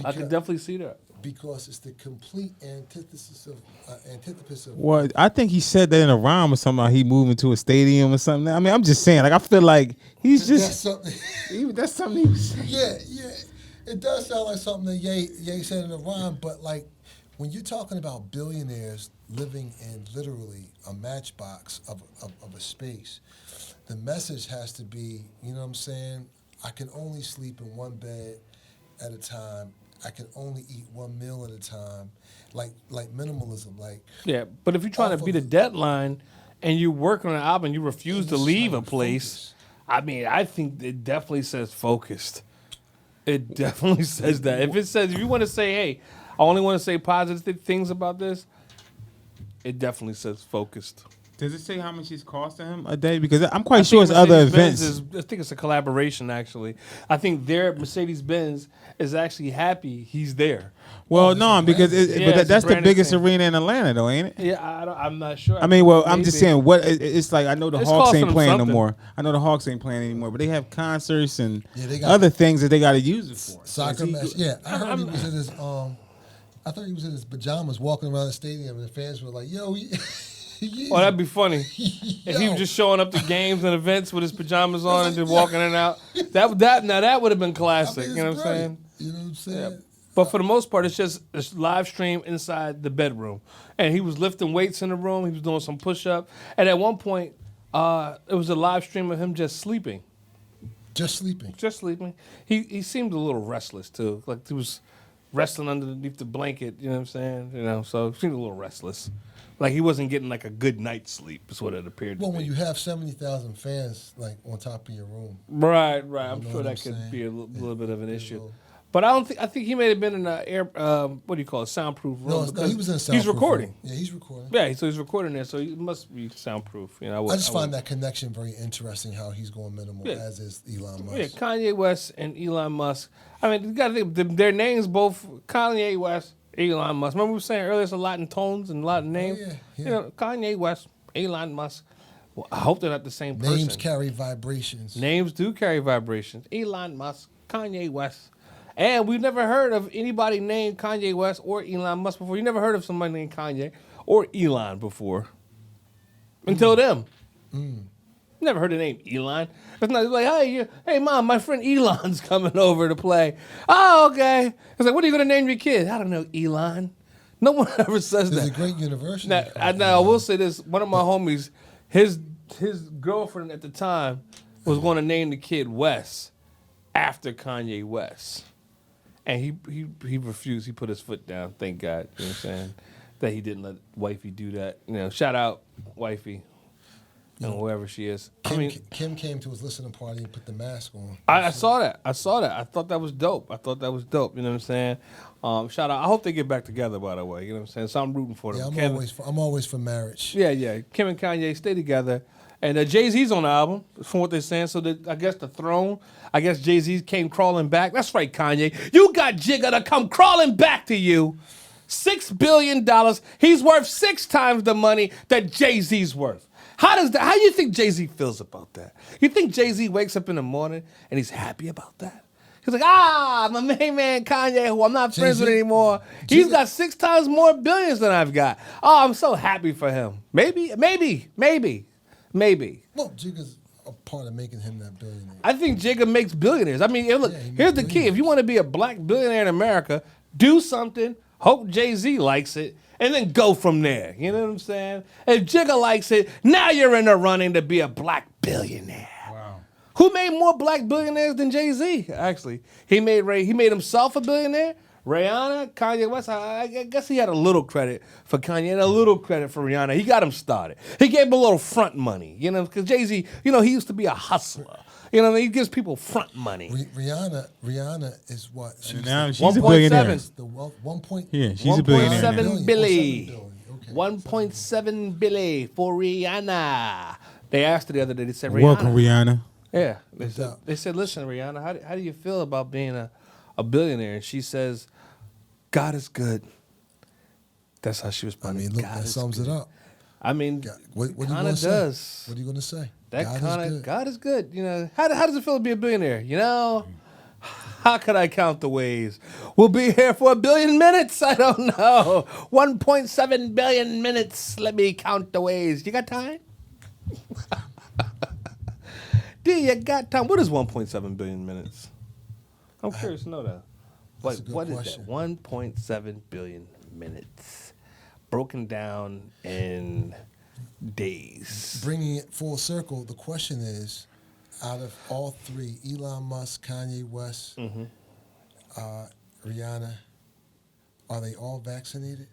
I could definitely see that. Because it's the complete antithesis of. Well, I think he said that in a rhyme or something. Like he moved into a stadium or something. I mean, I'm just saying. Like, I feel like he's That's just. something. That's something he was saying. Yeah. It does sound like something that Ye said in the rhyme, but like when you're talking about billionaires living in literally a matchbox of a space, the message has to be, you know what I'm saying? I can only sleep in one bed at a time. I can only eat one meal at a time. Like minimalism. Yeah, but if you're trying to beat a deadline and you work on an album, you refuse to leave a place. I mean, I think it definitely says focused. It definitely says that. If you want to say, hey, I only want to say positive things about this, it definitely says focused. Does it say how much it's costing him a day? Because I'm quite sure it's other events. I think it's a collaboration, actually. I think their Mercedes-Benz is actually happy he's there. Well, no, because Yeah, it's a that's the branded biggest thing. arena in Atlanta, though, ain't it? Yeah, I'm not sure. I mean, well, I'm Maybe. just saying. It's like I know the It's Hawks costing ain't them playing no something. more. I know the Hawks ain't playing anymore, but they have concerts and They got other things that they got to use it for. soccer Is he match. go- Yeah, I heard he was in his I thought he was in his pajamas walking around the stadium, and the fans were like, "Yo, Oh, that'd be funny. If he was just showing up to games and events with his pajamas on and just walking in and out. That would have been classic. You know what I'm saying? You know what I'm saying? Yeah. But for the most part, it's just a live stream inside the bedroom. And he was lifting weights in the room. He was doing some push-up. And at one point, it was a live stream of him just sleeping. Just sleeping. Just sleeping. He seemed a little restless, too. Like he was wrestling underneath the blanket, you know what I'm saying? You know, so he seemed a little restless. Like he wasn't getting like a good night's sleep, is what it appeared Well, to be. when you have 70,000 fans like on top of your room, Right. I'm know sure what that I'm could saying? be a little bit of an issue. little- But I think he may have been in an air, what do you call it, soundproof room. no, because he was in a He's soundproof recording. room. Yeah, he's recording. Yeah, so he's recording there, so it must be soundproof. You know, I just find that connection very interesting. How he's going minimal, Yeah. as is Elon Musk. Yeah, Kanye West and Elon Musk. I mean, you got to think their names both Kanye West, Elon Musk. Remember we were saying earlier, it's a lot in tones and a lot in names. yeah. You know, Kanye West, Elon Musk. Well, I hope they're not the same person. Names carry vibrations. Names do carry vibrations. Elon Musk, Kanye West. And we've never heard of anybody named Kanye West or Elon Musk before. You never heard of somebody named Kanye or Elon before. Until them. Never heard the name Elon. It's not like, hey, Mom, my friend Elon's coming over to play. Oh, okay. It's like, what are you going to name your kid? I don't know, Elon. No one ever says There's that. a great university. Now, I will say this. One of my homies, his girlfriend at the time was going to name the kid Wes after Kanye West. And he refused. He put his foot down. Thank God. You know what I'm saying? That he didn't let wifey do that. You know, shout out wifey. You know, wherever she is. Kim came to his listening party and put the mask on. I saw that. I thought that was dope. You know what I'm saying? Shout out. I hope they get back together, by the way. You know what I'm saying? So I'm rooting for them. Yeah, I'm always for marriage. Yeah. Kim and Kanye stay together. And Jay-Z's on the album, from what they're saying. So I guess the throne, Jay-Z came crawling back. That's right, Kanye. You got Jigga to come crawling back to you. $6 billion. He's worth 6 times the money that Jay-Z's worth. How do you think Jay-Z feels about that? You think Jay-Z wakes up in the morning and he's happy about that? He's like, my main man Kanye, who I'm not friends with anymore, he's got 6 times more billions than I've got. Oh, I'm so happy for him. Maybe. Well, Jigga's a part of making him that billionaire. I think Jigga makes billionaires. I mean, look, here's the key. If you want to be a black billionaire in America, do something, hope Jay-Z likes it, and then go from there. You know what I'm saying? If Jigga likes it, now you're in the running to be a black billionaire. Wow. Who made more black billionaires than Jay-Z, actually? He made himself a billionaire. Rihanna, Kanye West, I guess he had a little credit for Kanye and a little credit for Rihanna. He got him started. He gave him a little front money, you know, because Jay-Z, you know, he used to be a hustler. You know, he gives people front money. Rihanna is what? Now she's a billionaire. The wealth, 1 point. Yeah, she's a billionaire. 1.7 now. billion. Okay. 1.7 billion for Rihanna. They asked her the other day, they said, Rihanna. Welcome, Rihanna. Yeah. They said, listen, Rihanna, how do you feel about being a billionaire? And she says, God is good. That's how she was I responding. mean, look, God that is sums good. it up. I mean, What are you kind gonna of say? does. What are you going to say? That God kind is of good. God is good. You know, how does it feel to be a billionaire? You know, how could I count the ways? We'll be here for 1 billion minutes. I don't know. 1.7 billion minutes. Let me count the ways. You got time? Do you got time? What is 1.7 billion minutes? I'm curious to know that. That's Like, a good what question. is that? 1.7 billion minutes. Broken down in days. Bringing it full circle, the question is, out of all 3, Elon Musk, Kanye West, Rihanna, are they all vaccinated?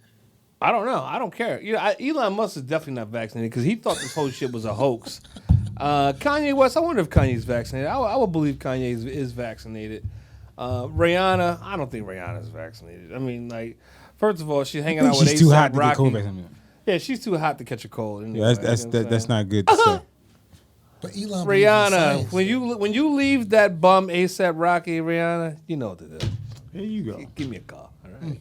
I don't know. I don't care. You know, Elon Musk is definitely not vaccinated because he thought this whole shit was a hoax. Kanye West, I wonder if Kanye's vaccinated. I would believe Kanye is vaccinated. Rihanna, I don't think Rihanna's vaccinated. I mean, like, first of all, she's hanging out with She's too hot A$AP to get Rocky. COVID. Yeah, she's too hot to catch a cold. Anyway, Yeah, that's not good to say. But Elon believes in Rihanna, science, when you leave that bum ASAP Rocky, Rihanna, you know what to do. Here you go. Give me a call. All right.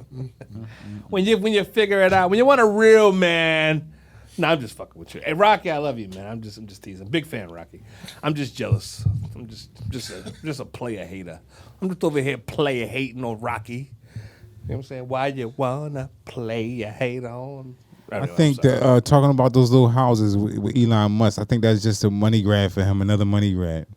when you figure it out, when you want a real man. No, I'm just fucking with you. Hey, Rocky, I love you, man. I'm just teasing. Big fan, Rocky. I'm just jealous. I'm just a player hater. I'm just over here player hating on Rocky. You know what I'm saying? Why you wanna play a hate on? I think that talking about those little houses with Elon Musk, I think that's just a money grab for him, another money grab.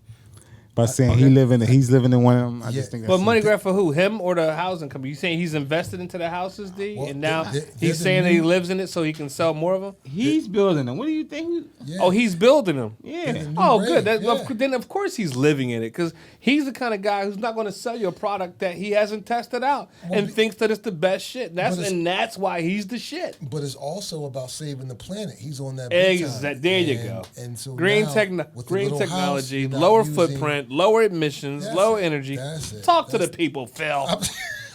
By saying he's living in one of them, I just think that's But money grab for who? Him or the housing company? You saying he's invested into the houses, D? Well, and now they're he's the saying that he new- lives in it so he can sell more of them? he's building them. What do you think? Yeah. Oh, he's building them. Yeah. Oh, New good. rave, yeah. Then of course he's living in it because he's the kind of guy who's not going to sell you a product that he hasn't tested out and thinks that it's the best shit. That's why he's the shit. But it's also about saving the planet. He's on that. big time. Exactly. There you go. And so green now, with the green little house, technology, you're not lower using- footprint, lower emissions, That's lower it. energy. That's it. Talk to That's- the people, Phil.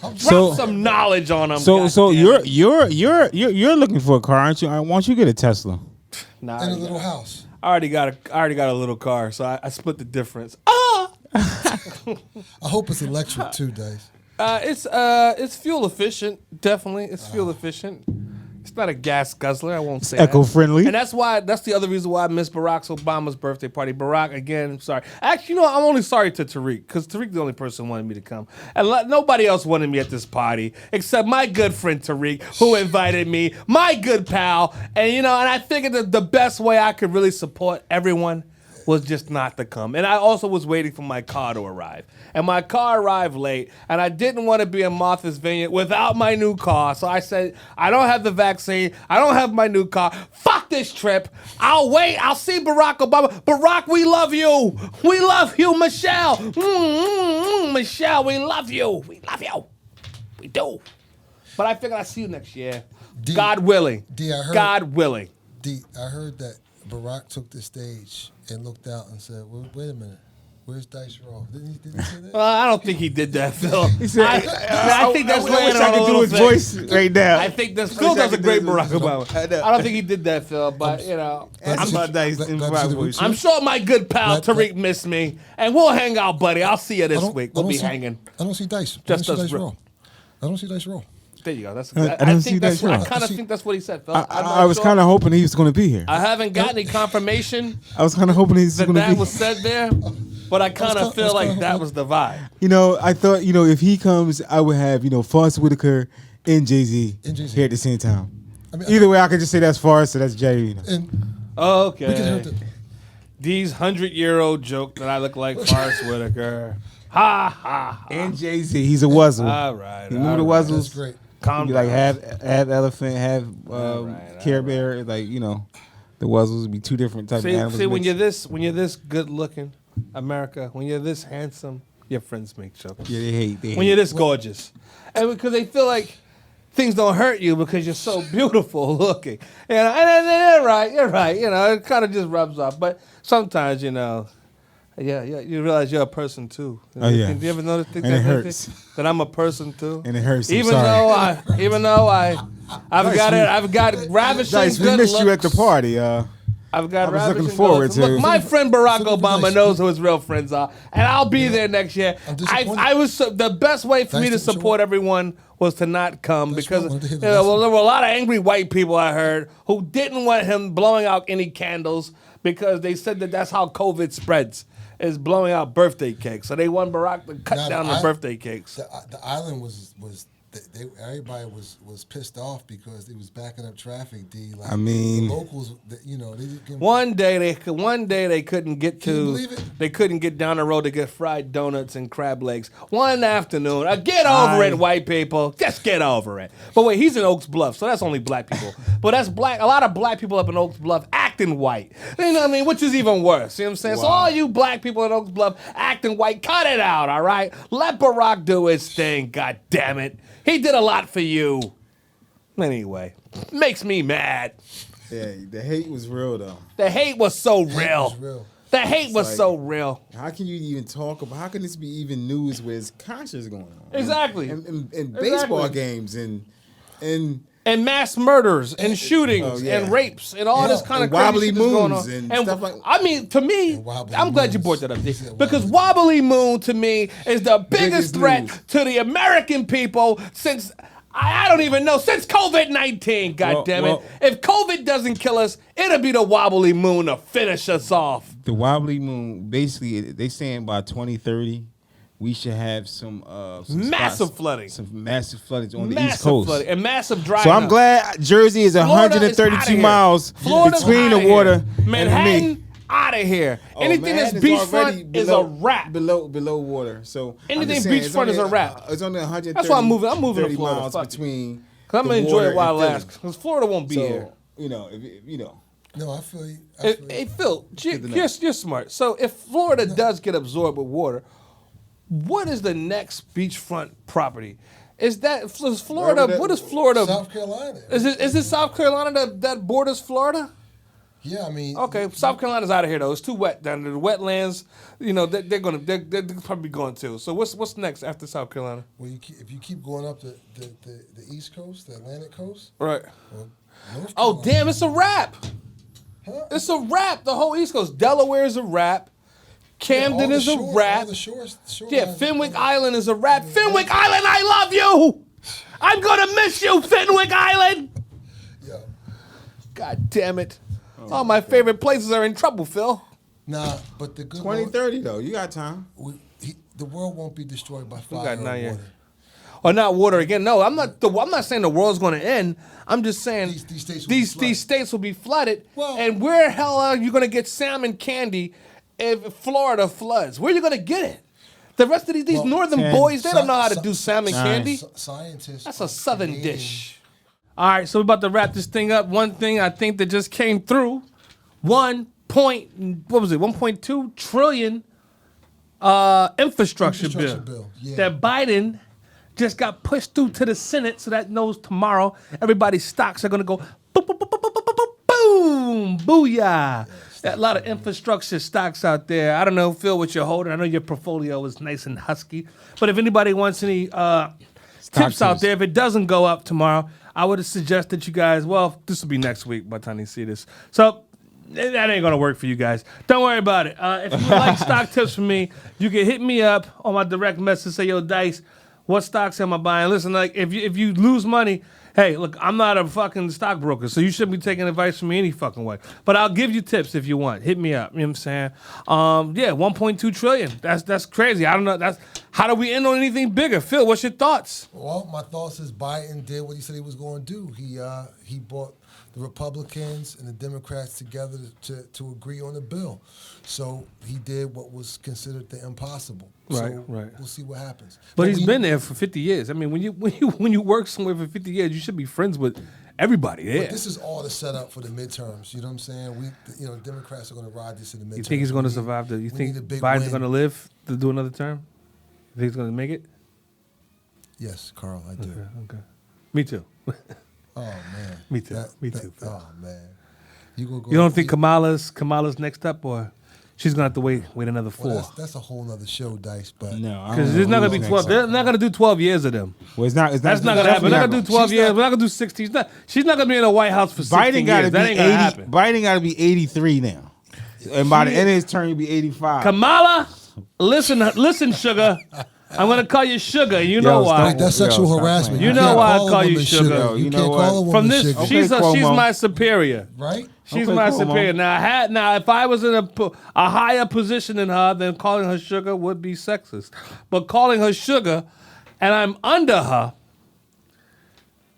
I'm Drop some knowledge on them. So you're looking for a car, aren't you? Why don't you get a Tesla? Nah, in a little house. I already got a little car, so I split the difference. I hope it's electric too, Dice. It's fuel efficient. Definitely, it's fuel efficient. It's not a gas guzzler. I won't say Eco that. friendly. And that's the other reason why I miss Barack Obama's birthday party. Barack, again, sorry. Actually, you know, I'm only sorry to Tariq because Tariq's the only person who wanted me to come. And nobody else wanted me at this party except my good friend Tariq, who invited me, my good pal. And, you know, and I figured that the best way I could really support everyone was just not to come. And I also was waiting for my car to arrive. And my car arrived late, and I didn't want to be in Martha's Vineyard without my new car. So I said, I don't have the vaccine. I don't have my new car. Fuck this trip. I'll wait. I'll see Barack Obama. Barack, we love you. We love you, Michelle. Michelle, we love you. We love you. We do. But I figured I'll see you next year. D- God willing. D, I heard- God willing. I heard that Barack took the stage and looked out and said, well, wait a minute. Where's Dice Raw? Didn't he say that? Well, I don't think he did that, Phil. said, I think that's I laying wish on I a could do little his thick. voice right now. I think that's Wish Phil I does a could great do Barack his- Obama. I know. I don't think he did that, Phil, but you know, That's about Dice Glad- in glad to Barack see the voice. routine. I'm sure my good pal Glad- Tariq missed me, and we'll hang out, buddy. I'll see you this week. We'll be see, hanging. I don't see Dice. Just I don't see us Dice real- Raw. I don't see Dice Raw. There you go. That's. I I don't see think that's. that What, I wrong. kind of I see- think that's what he said, Phil. I was kind of hoping he was going to be here. I haven't got any confirmation I was kind of hoping he was going to that be. was said there, but I kind of feel like that was the vibe. You know, I thought, you know, if he comes, I would have, you know, Forrest Whitaker and Jay-Z And Jay-Z. here at the same time. I mean, Either way, I could just say that's Forrest, so that's Jay. You know. And we can Okay. hear the, These 100-year-old joke that I look like Forrest Whitaker. Ha ha. And Jay-Z, he's a wuzzle. All right. You remember the all right. wuzzles? that's great. Calm He'd be like down. half elephant, half right, Care Bear, like, you know, the wuzzles would be two different types of animals. See, when mixed. you're this good looking, America, when you're this handsome, your friends make jokes. Yeah, they hate. When you're this gorgeous, and because they feel like things don't hurt you because you're so beautiful looking. And you're right. You know, it kind of just rubs off. But sometimes, you know, yeah, you realize you're a person too. Oh, yeah. Do you ever notice And it hurts. that I'm a person too? And it hurts. I'm Even sorry. though I've got ravishing Dice, we good missed looks. you at the party. I've got I was looking ravishing forward good looks. to- Look, my friend Barack So Obama nice. knows who his real friends are, and I'll be there next year. I'm disappointed. I was the best way for me to Thanks to support Joe. everyone was to not come That's because right. I wanted to hear you the know, lesson. well, there were a lot of angry white people I heard who didn't want him blowing out any candles because they said that that's how COVID spreads. Is blowing out birthday cakes, so they want Barack to cut Now, down the birthday cakes. The island was everybody was pissed off because they was backing up traffic. D. Like, I mean- the locals, you know, they didn't give One day they couldn't get Can you to believe it? they couldn't get down the road to get fried donuts and crab legs. One afternoon, get over it, white people. Just get over it. But wait, he's in Oaks Bluff, so that's only black people. But that's black. A lot of black people up in Oaks Bluff acting white. You know what I mean? Which is even worse. You know what I'm saying? So all you black people in Oaks Bluff acting white, cut it out. All right, let Barack do his thing. God damn it, he did a lot for you. Anyway, makes me mad. Yeah, the hate was real though. The hate was so Hate real. was real. The hate was like- so real. How can you even talk about? How can this be even news where it's concerts going on? Exactly. And Exactly. baseball games and and mass murders and shootings and rapes and all this kind of crazy wobbly shit that's going moons on. and stuff like- I mean, to me, wobbly I'm glad you moons. brought that up, D, You said because wobbly wobbly moon to me is the biggest threat news. to the American people since. I don't even know. Since COVID-19, goddammit. well- If COVID doesn't kill us, it'll be the wobbly moon to finish us off. The wobbly moon, basically, they saying by 2030, we should have some Massive spots- flooding. some massive floodings on the Massive East Coast. flooding and massive drying So I'm up. glad Jersey is Florida is 132 outta here. miles Florida's between the outta water here. and Manhattan, me. out of here. Anything that's Manhattan's already beachfront is a wrap. below water. So I'm Anything just saying, beachfront it's only- is a wrap. It's only 130. That's why I'm moving to Florida. miles Fuck it. between. Cause I'm the gonna enjoy water it while it and Philly. lasts. Because Florida won't be here. So you know, No, I feel you. Hey, Phil, to know. you're smart. So if Florida does get absorbed with water, what is the next beachfront property? Is Florida? Wherever that- What is Florida? South Carolina. Is it South Carolina that borders Florida? Yeah, I mean. Okay, South Carolina's out of here though. It's too wet down there. The wetlands, they're probably going too. So what's next after South Carolina? Well, if you keep going up the East Coast, the Atlantic Coast, Right. well, North Oh Carolina- damn! It's a wrap. Huh? It's a wrap. The whole East Coast. Delaware is a wrap. Camden all the is a shore- wrap. all the shore Yeah, lines- Fenwick Island is a wrap. Fenwick Island, I love you. I'm gonna miss you, Fenwick Island. Yeah. God damn it! All my favorite places are in trouble, Phil. Nah, but the good Lord, 2030 though. You got time. the world won't be destroyed by got fire or 9 years. water. Or not water again. No, I'm not saying the world's going to end. I'm just saying These states will be flooded. these states will be flooded. Well- and where the hell are you going to get salmon candy if Florida floods? Where are you going to get it? The rest of these Well, northern Sam, boys, they don't know how to Sa- do salmon Sa- candy. Scientists. That's a are southern creating- dish. All right, so we're about to wrap this thing up. One thing I think that just came through, 1.2 trillion infrastructure bill. Yeah. That Biden just got pushed through to the Senate, so that knows tomorrow everybody's stocks are gonna go boom, boom, boom, boom, boom, boom, boom, boom, booyah. That lot of infrastructure stocks out there. I don't know, Phil, what you're holding. I know your portfolio is nice and husky, but if anybody wants any tips out tips. there, if it doesn't go up tomorrow, I would suggest that you guys. Well, this will be next week by the time you see this. So. That ain't gonna work for you guys. Don't worry about it. If you would like stock tips from me, you can hit me up on my direct message. Say, yo, Dice, what stocks am I buying? Listen, like if you lose money, hey, look, I'm not a fucking stockbroker, so you shouldn't be taking advice from me any fucking way. But I'll give you tips if you want. Hit me up. You know what I'm saying? Yeah, 1.2 trillion. That's crazy. I don't know. How do we end on anything bigger? Phil, what's your thoughts? Well, my thoughts is Biden did what he said he was going to do. He brought the Republicans and the Democrats together to agree on the bill. So he did what was considered the impossible. Right, so right. We'll see what happens. But he's been there for 50 years. I mean, when you work somewhere for 50 years, you should be friends with everybody there. But this is all the setup for the midterms. You know what I'm saying? Democrats are going to ride this in the midterms. You think he's going to survive You we think need a big Biden's win. going to live to do another term? You think he's going to make it? Yes, Carl, I do. Okay. Me too. Oh man. Me too. Me too, Phil. Oh man. You gonna go? You don't think Kamala's next up, or she's going to have to wait another Well, 4? that's a whole nother show, Dice. But No, Because there's not going to be 12. They're not going to do 12 years of them. Well, it's not. That's not going to happen. They're not going to do 12 She's years. not- We're not going to do 16. She's not going to be in the White House for 16 Biden got to years. be That ain't 80. going to happen. Biden got to be 83 now, and by the end of his term, he'll be 85. Kamala, listen, sugar. I'm going to call you sugar. You know why. Wait, that's sexual stop harassment. playing. You know can't why I a call you woman sugar. Yo, You you know can't what? call a woman From this, sugar. she's Cuomo. my superior. Right? She's Okay, my Cuomo. superior. Now, if I was in a higher position than her, then calling her sugar would be sexist. But calling her sugar, and I'm under her,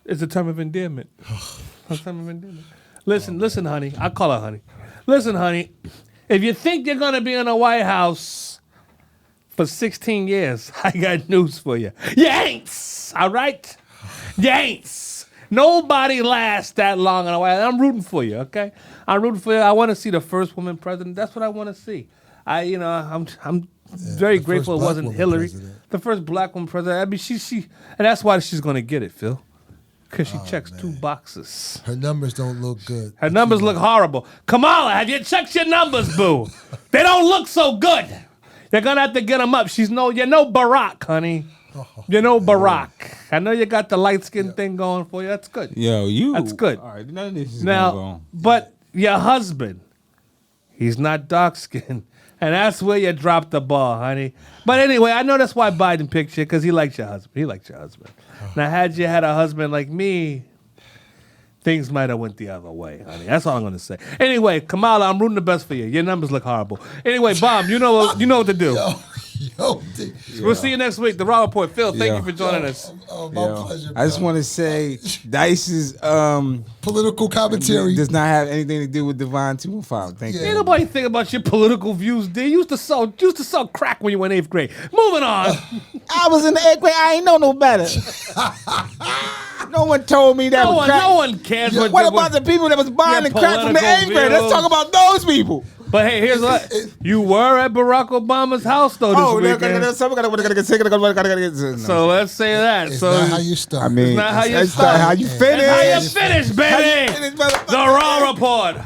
is a term of endearment. A term of endearment. Listen, honey. I call her honey. Listen, honey. If you think you're gonna be in the White House for 16 years, I got news for you. You ain't. All right? You ain't. Nobody lasts that long in a while. I'm rooting for you, okay? I'm rooting for you. I want to see the first woman president. That's what I want to see. I'm very the grateful it first black wasn't woman Hillary, president. the first black woman president. I mean, she, and that's why she's gonna get it, Phil, because she checks 2 boxes. Her numbers don't look good. Her numbers look horrible. Kamala, have you checked your numbers, boo? They don't look so good. You're gonna have to get them up. You're no Barack, honey. You're no Barack. I know you got the light skin thing going for you. That's good. Yo, you. That's good. All right, none of this is gonna go Now, on. but your husband, he's not dark skinned. And that's where you dropped the ball, honey. But anyway, I know that's why Biden picked you, because he likes your husband. He likes your husband. Now, had you had a husband like me, things might have went the other way, honey. That's all I'm going to say. Anyway, Kamala, I'm rooting the best for you. Your numbers look horrible. Anyway, Bomb, you know what to do. D. We'll see you next week. The Raw Report. Phil, thank you for joining us. My pleasure. I just bro. want to say Dice's Political commentary. does not have anything to do with Divine 215. Thank Ain't you. nobody think about your political views, D. You used to sell crack when you were in 8th grade. Moving on. I was in the 8th grade. I ain't know no better. No one told me that. No one cares. What about the people that was buying the your crack from the 8th political grade? Let's views? talk about those people. But hey, here's what. You were at Barack Obama's house, though, this weekend. So let's say that. It's So not how you start. I mean, not how you it's start. how you finish. How you finish, baby. How you finish, motherfucker. The Raw Report.